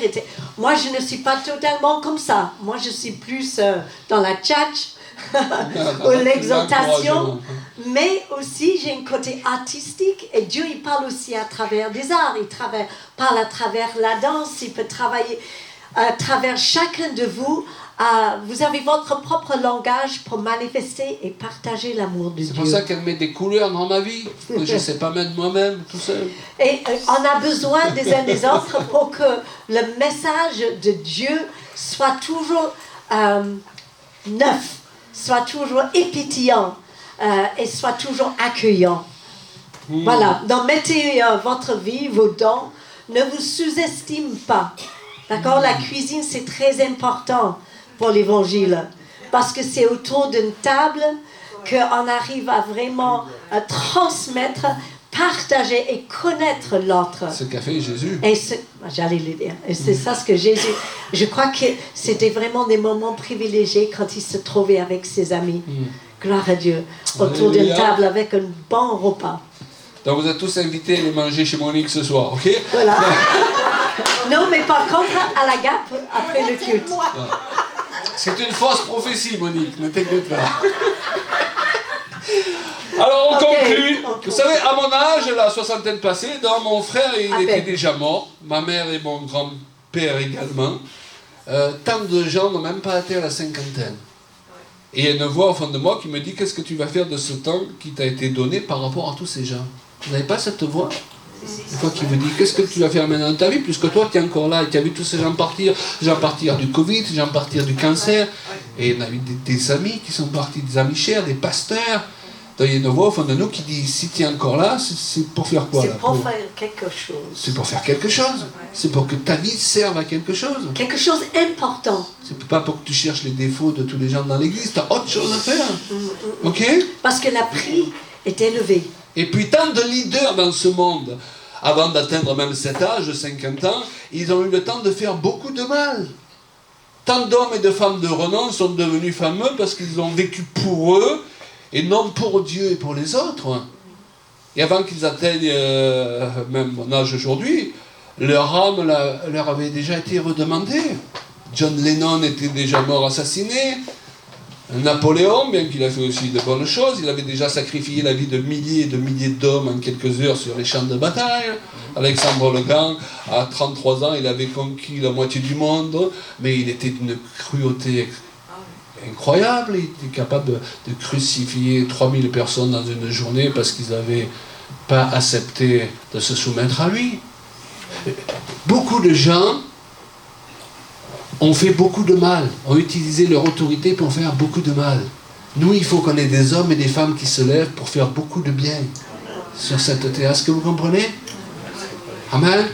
[SPEAKER 2] Moi, je ne suis pas totalement comme ça. Moi, je suis plus dans la tchatch ou l'exaltation. Mais aussi, j'ai un côté artistique. Et Dieu, il parle aussi à travers des arts. Il parle à travers la danse. Il peut travailler à travers chacun de vous. Vous avez votre propre langage pour manifester et partager l'amour de Dieu.
[SPEAKER 1] C'est pour ça qu'elle met des couleurs dans ma vie, que je ne sais pas mettre moi-même, tout seul.
[SPEAKER 2] Et on a besoin des uns des autres pour que le message de Dieu soit toujours neuf, soit toujours épitillant et soit toujours accueillant. Voilà, donc mettez votre vie, vos dons, ne vous sous-estime pas. D'accord, la cuisine, c'est très important pour l'évangile, parce que c'est autour d'une table qu'on arrive à vraiment transmettre, partager et connaître l'autre.
[SPEAKER 1] Ce qu'a fait Jésus.
[SPEAKER 2] J'allais le dire. Et c'est ça ce que Jésus... Je crois que c'était vraiment des moments privilégiés quand il se trouvait avec ses amis. Gloire à Dieu. Autour d'une table avec un bon repas.
[SPEAKER 1] Donc vous êtes tous invités à aller manger chez Monique ce soir, ok?
[SPEAKER 2] Voilà. Non, mais par contre, à la Gap, après le culte.
[SPEAKER 1] C'est une fausse prophétie, Monique, ne t'inquiète pas. Alors on conclut. Vous savez, à mon âge, la soixantaine passée, mon frère il était déjà mort, ma mère et mon grand-père également. Tant de gens n'ont même pas atteint la cinquantaine. Et il y a une voix au fond de moi qui me dit: qu'est-ce que tu vas faire de ce temps qui t'a été donné par rapport à tous ces gens? Vous n'avez pas cette voix? Une fois qui vous dit: qu'est-ce que tu vas faire maintenant de ta vie, puisque toi tu es encore là et tu as vu tous ces gens partir du Covid, des gens partir du cancer, et on a eu des amis qui sont partis, des amis chers, des pasteurs. Donc il y a une voix au fond de nous qui dit: si tu es encore là, c'est pour faire quoi?
[SPEAKER 2] C'est pour faire quelque chose.
[SPEAKER 1] C'est pour faire quelque chose. C'est pour que ta vie serve à quelque chose.
[SPEAKER 2] Quelque chose d'important.
[SPEAKER 1] C'est pas pour que tu cherches les défauts de tous les gens dans l'église, tu as autre chose à faire. Ok?
[SPEAKER 2] Parce que la prix est élevée.
[SPEAKER 1] Et puis tant de leaders dans ce monde, avant d'atteindre même cet âge, 50 ans, ils ont eu le temps de faire beaucoup de mal. Tant d'hommes et de femmes de renom sont devenus fameux parce qu'ils ont vécu pour eux et non pour Dieu et pour les autres. Et avant qu'ils atteignent même mon âge aujourd'hui, leur âme leur avait déjà été redemandée. John Lennon était déjà mort assassiné. Napoléon, bien qu'il a fait aussi de bonnes choses, il avait déjà sacrifié la vie de milliers et de milliers d'hommes en quelques heures sur les champs de bataille. Alexandre le Grand, à 33 ans, il avait conquis la moitié du monde, mais il était d'une cruauté incroyable. Il était capable de crucifier 3000 personnes dans une journée parce qu'ils n'avaient pas accepté de se soumettre à lui. Beaucoup de gens ont fait beaucoup de mal, ont utilisé leur autorité pour faire beaucoup de mal. Nous, il faut qu'on ait des hommes et des femmes qui se lèvent pour faire beaucoup de bien sur cette terre. Est-ce que vous comprenez? Amen.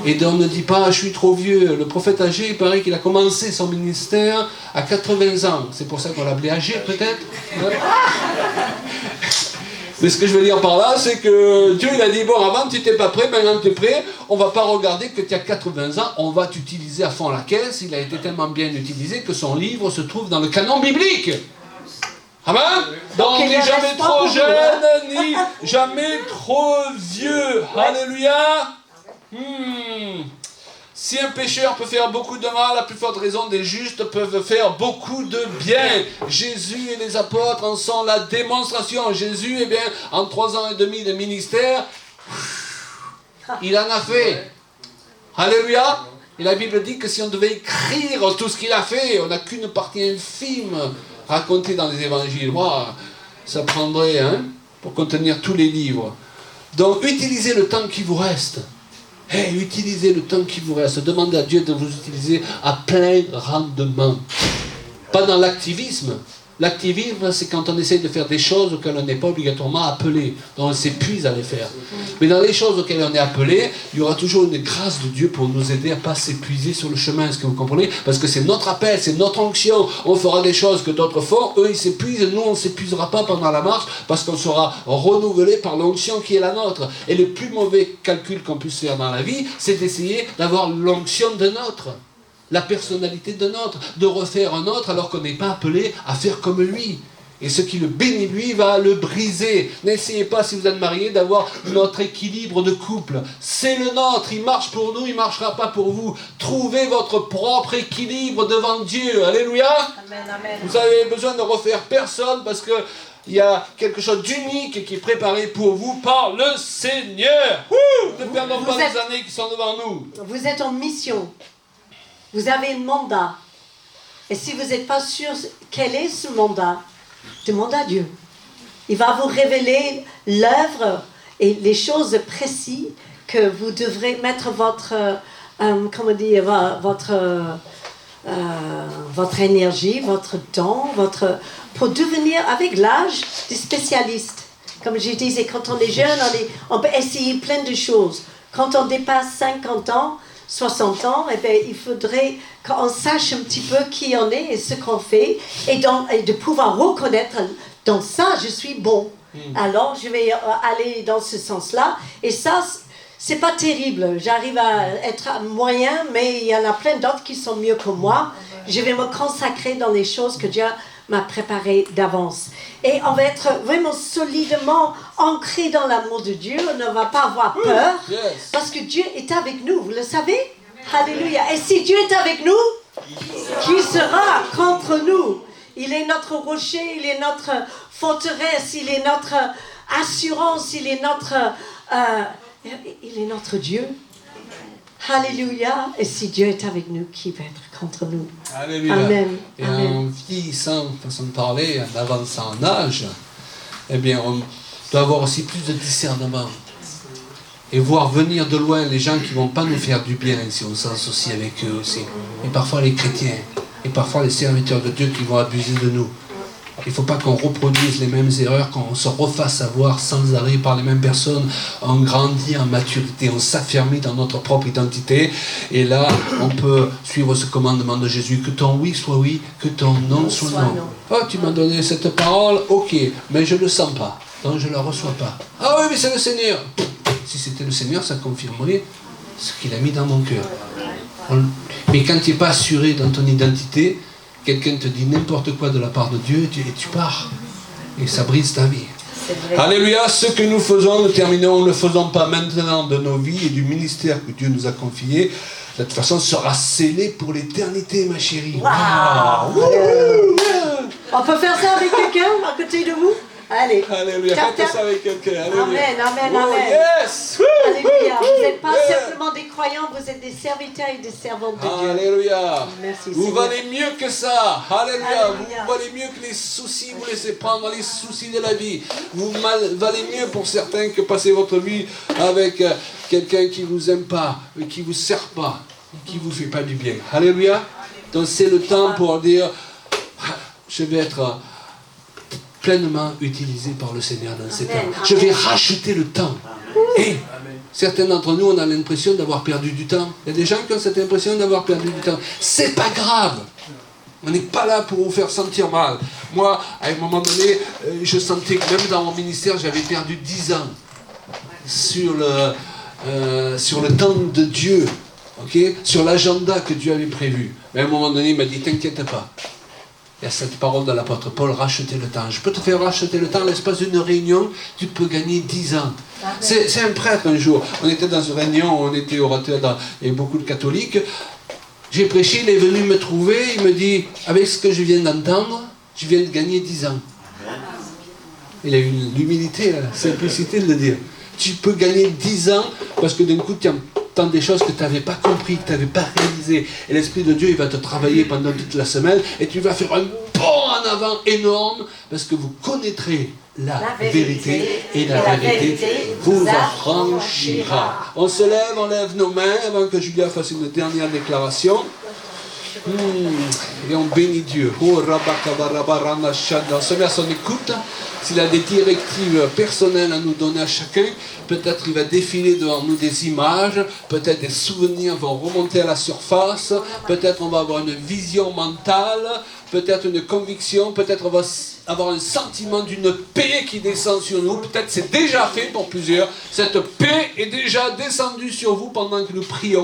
[SPEAKER 1] Et donc, ne dit pas: je suis trop vieux. Le prophète âgé, il paraît qu'il a commencé son ministère à 80 ans. C'est pour ça qu'on l'appelait âgé, peut-être. Mais ce que je veux dire par là, c'est que Dieu, il a dit: bon, avant tu n'étais pas prêt, maintenant tu es prêt, on ne va pas regarder que tu as 80 ans, on va t'utiliser à fond la caisse. Il a été tellement bien utilisé que son livre se trouve dans le canon biblique. Amen. Donc, ni jamais trop jeune, ni jamais trop vieux. Alléluia. Si un pécheur peut faire beaucoup de mal, à plus forte raison, des justes peuvent faire beaucoup de bien. Jésus et les apôtres en sont la démonstration. Jésus, eh bien, en 3 ans et demi de ministère, il en a fait. Alléluia. Et la Bible dit que si on devait écrire tout ce qu'il a fait, on n'a qu'une partie infime racontée dans les évangiles. Wow, ça prendrait pour contenir tous les livres. Donc, utilisez le temps qui vous reste. Utilisez le temps qui vous reste. Demandez à Dieu de vous utiliser à plein rendement. Pas dans l'activisme. L'activisme, c'est quand on essaie de faire des choses auxquelles on n'est pas obligatoirement appelé, donc on s'épuise à les faire. Mais dans les choses auxquelles on est appelé, il y aura toujours une grâce de Dieu pour nous aider à ne pas s'épuiser sur le chemin, est-ce que vous comprenez? Parce que c'est notre appel, c'est notre onction. On fera des choses que d'autres font, eux ils s'épuisent, nous on ne s'épuisera pas pendant la marche, parce qu'on sera renouvelé par l'onction qui est la nôtre. Et le plus mauvais calcul qu'on puisse faire dans la vie, c'est d'essayer d'avoir l'onction de nôtre. La personnalité de notre, de refaire un autre alors qu'on n'est pas appelé à faire comme lui. Et ce qui le bénit lui va le briser. N'essayez pas, si vous êtes mariés, d'avoir notre équilibre de couple. C'est le nôtre, il marche pour nous, il ne marchera pas pour vous. Trouvez votre propre équilibre devant Dieu. Alléluia.
[SPEAKER 2] Amen, amen.
[SPEAKER 1] Vous avez besoin de refaire personne parce que il y a quelque chose d'unique qui est préparé pour vous par le Seigneur. Ne perdons pas les années qui sont devant nous.
[SPEAKER 2] Vous êtes en mission. Vous avez un mandat. Et si vous n'êtes pas sûr quel est ce mandat, demandez à Dieu. Il va vous révéler l'œuvre et les choses précises que vous devrez mettre votre énergie, votre temps, pour devenir avec l'âge des spécialistes. Comme je disais, quand on est jeune, on peut essayer plein de choses. Quand on dépasse 50 ans, 60 ans, eh bien, il faudrait qu'on sache un petit peu qui on est et ce qu'on fait et de pouvoir reconnaître dans ça, je suis bon. Alors, je vais aller dans ce sens-là. Et ça, c'est pas terrible. J'arrive à être moyen, mais il y en a plein d'autres qui sont mieux que moi. Je vais me consacrer dans les choses que Dieu m'a préparées d'avance. Et on va être vraiment solidement ancré dans l'amour de Dieu. On ne va pas avoir peur parce que Dieu est avec nous. Vous le savez? Alléluia. Et si Dieu est avec nous, qui sera contre nous? Il est notre rocher, il est notre forteresse, il est notre assurance, il est notre Dieu. Alléluia. Et si Dieu est avec nous, qui va être contre nous?
[SPEAKER 1] Alléluia.
[SPEAKER 2] Amen.
[SPEAKER 1] Et
[SPEAKER 2] Amen.
[SPEAKER 1] en vieillissant, façon de parler, en avançant en âge, eh bien, on doit avoir aussi plus de discernement. Et voir venir de loin les gens qui ne vont pas nous faire du bien si on s'associe avec eux aussi. Et parfois les chrétiens, et parfois les serviteurs de Dieu qui vont abuser de nous. Il ne faut pas qu'on reproduise les mêmes erreurs, qu'on se refasse avoir sans arrêt par les mêmes personnes. On grandit en maturité, on s'affermit dans notre propre identité. Et là, on peut suivre ce commandement de Jésus, que ton oui soit oui, que ton non soit non. Oh, tu m'as donné cette parole, ok, mais je ne le sens pas, donc je ne la reçois pas. Ah oui, mais c'est le Seigneur. Si c'était le Seigneur, ça confirmerait ce qu'il a mis dans mon cœur. Mais quand tu n'es pas assuré dans ton identité, quelqu'un te dit n'importe quoi de la part de Dieu et tu pars. Et ça brise ta vie. Alléluia, ce que nous faisons, nous terminons, ne le faisons pas maintenant de nos vies et du ministère que Dieu nous a confié. De toute façon, sera scellé pour l'éternité, ma chérie.
[SPEAKER 2] Wow. On peut faire ça avec quelqu'un à côté de vous? Allez.
[SPEAKER 1] Alléluia, faites ça avec quelqu'un.
[SPEAKER 2] Amen, amen, amen.
[SPEAKER 1] Yes.
[SPEAKER 2] Alléluia. Vous n'êtes pas simplement des croyants, vous êtes des serviteurs et des servantes de Dieu.
[SPEAKER 1] Alléluia.
[SPEAKER 2] Merci,
[SPEAKER 1] vous
[SPEAKER 2] Seigneur.
[SPEAKER 1] valez mieux que ça. Alléluia.
[SPEAKER 2] Alléluia.
[SPEAKER 1] Vous valez mieux que les soucis, vous laissez prendre les soucis de la vie. Vous valez mieux pour certains que passer votre vie avec quelqu'un qui ne vous aime pas, qui ne vous sert pas, qui ne vous fait pas du bien. Alléluia. Donc c'est le temps pour dire, je vais être pleinement utilisé par le Seigneur dans ces temps. Je vais racheter le temps. Et certains d'entre nous, on a l'impression d'avoir perdu du temps. Il y a des gens qui ont cette impression d'avoir perdu du temps. C'est pas grave. On n'est pas là pour vous faire sentir mal. Moi, à un moment donné, je sentais que même dans mon ministère, j'avais perdu 10 ans sur le temps de Dieu, okay? Sur l'agenda que Dieu avait prévu. Mais à un moment donné, il m'a dit, t'inquiète pas. Il y a cette parole de l'apôtre Paul, racheter le temps. Je peux te faire racheter le temps, l'espace d'une réunion, tu peux gagner 10 ans. C'est un prêtre un jour. On était dans une réunion, on était orateur, il y avait beaucoup de catholiques. J'ai prêché, il est venu me trouver, il me dit, avec ce que je viens d'entendre, je viens de gagner 10 ans. Il a eu l'humilité, la simplicité de le dire. Tu peux gagner 10 ans parce que d'un coup, tu entends des choses que tu n'avais pas compris, que tu n'avais pas réalisé. Et l'Esprit de Dieu, il va te travailler pendant toute la semaine et tu vas faire un bond en avant énorme parce que vous connaîtrez la vérité et la vérité vous affranchira. On se lève, on lève nos mains avant que Julia fasse une dernière déclaration. Et on bénit Dieu. On se met à son écoute. S'il a des directives personnelles à nous donner à chacun, peut-être il va défiler devant nous des images, peut-être des souvenirs vont remonter à la surface, peut-être on va avoir une vision mentale, peut-être une conviction, peut-être on va avoir un sentiment d'une paix qui descend sur nous. Peut-être c'est déjà fait pour plusieurs. Cette paix est déjà descendue sur vous pendant que nous prions.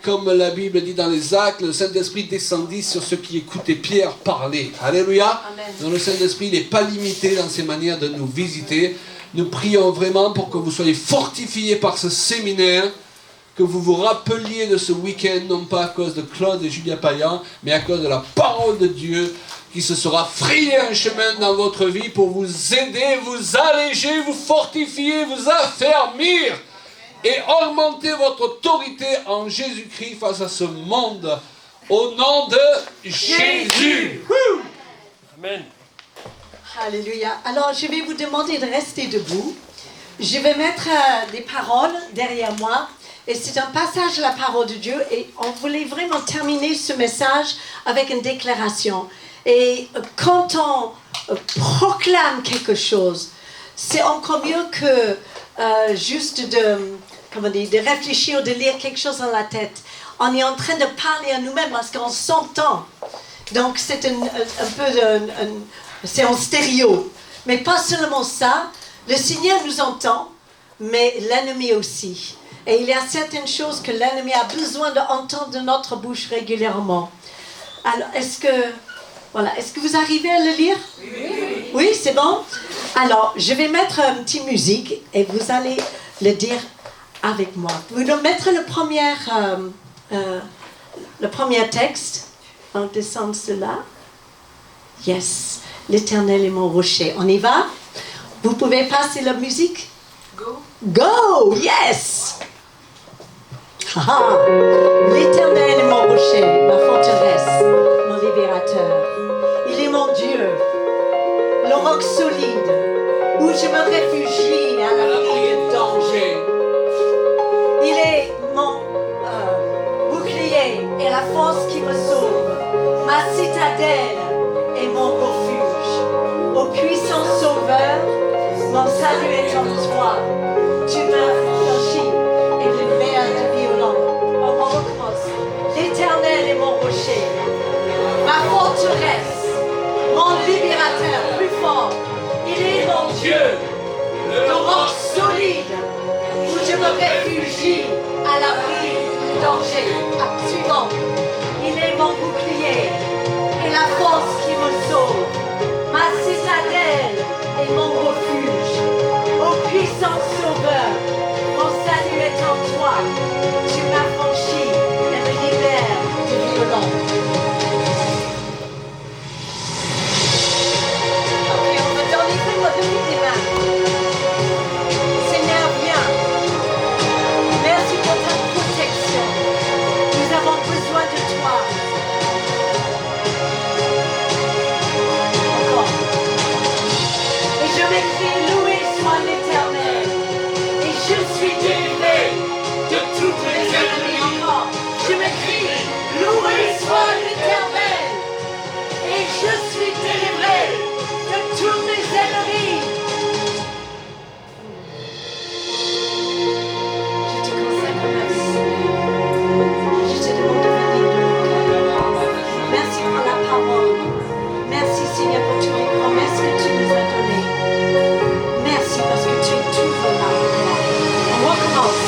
[SPEAKER 1] Comme la Bible dit dans les Actes, le Saint-Esprit descendit sur ceux qui écoutaient Pierre parler. Alléluia. Donc le Saint-Esprit n'est pas limité dans ses manières de nous visiter. Nous prions vraiment pour que vous soyez fortifiés par ce séminaire, que vous vous rappeliez de ce week-end, non pas à cause de Claude et Julia Payan, mais à cause de la parole de Dieu qui se sera frayé un chemin dans votre vie pour vous aider, vous alléger, vous fortifier, vous affermir et augmenter votre autorité en Jésus-Christ face à ce monde. Au nom de Jésus.
[SPEAKER 3] Amen.
[SPEAKER 2] Alléluia. Alors, je vais vous demander de rester debout. Je vais mettre des paroles derrière moi. Et c'est un passage de la parole de Dieu. Et on voulait vraiment terminer ce message avec une déclaration. Et quand on proclame quelque chose, c'est encore mieux que juste de réfléchir, de lire quelque chose dans la tête. On est en train de parler à nous-mêmes parce qu'on s'entend. Donc c'est un peu c'est en stéréo. Mais pas seulement ça, le Seigneur nous entend, mais l'ennemi aussi. Et il y a certaines choses que l'ennemi a besoin d'entendre de notre bouche régulièrement. Alors, est-ce que vous arrivez à le lire? Oui. Oui, c'est bon? Alors, je vais mettre une petite musique et vous allez le dire avec moi. Vous allez mettre le premier texte. On descend cela. Yes. L'Éternel est mon rocher. On y va? Vous pouvez passer la musique? Go. Go! Yes! L'Éternel est mon rocher, ma forteresse, mon libérateur. Il est mon Dieu, le roc solide, où je me réfugie à l'abri du danger. Il est mon bouclier et la force qui me sauve, ma citadelle et mon refuge. Ô puissant sauveur, mon salut est en toi. Tu m'as franchi et me libères du violent. On recommence. L'Éternel est mon rocher, ma forteresse, mon libérateur plus fort. Il est mon Dieu, le roc solide, où je me réfugie à l'abri du danger. Suivant. Il est mon bouclier et la force qui me sauve, ma citadelle et mon refuge. Ô puissant sauveur, mon salut est en toi. Tu m'as franchi et me libères du violent. Ok, on va donner des mains. Seigneur, viens. Merci pour ta protection. Nous avons besoin de toi. Encore. Et je m'écris, loué soit l'Éternel. Et je suis délivré de tous mes ennemis. Encore. Je m'écris, loué soit l'Éternel. Et je suis délivré de tous mes ennemis. Je te consacre ma vie. Je te demande de venir dans mon cœur. Merci pour la parole. Merci Seigneur pour tous les promesses que tu nous as données. Merci parce que tu es toujours là. On recommence.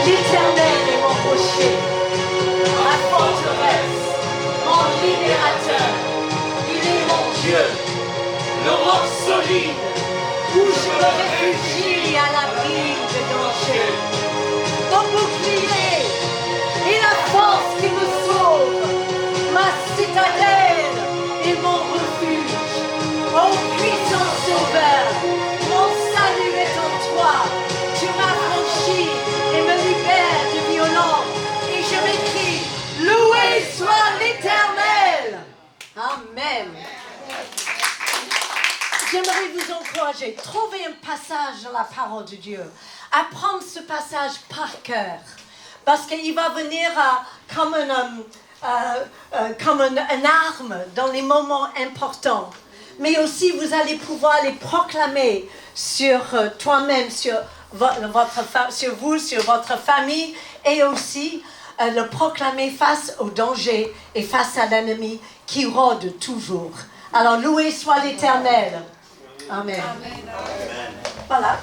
[SPEAKER 2] L'Éternel est mon rocher, ma forteresse, mon libérateur. Il est mon Dieu, le roc solide, où je me réfugie à l'abri de danger. Mon bouclier et la force qui me sauve, ma citadelle et mon refuge. Ô puissant sauveur, mon salut est en toi. Tu m'as franchi et me libères du violent. Et je m'écris, loué soit l'Éternel. Amen. J'aimerais vous encourager, trouvez un passage dans la parole de Dieu. Apprendre ce passage par cœur. Parce qu'il va venir comme comme une arme dans les moments importants. Mais aussi, vous allez pouvoir les proclamer sur toi-même, sur vous, sur votre famille, et aussi le proclamer face au danger et face à l'ennemi qui rôde toujours. Alors, loué soit l'Éternel. Amen. Amen. Voilà.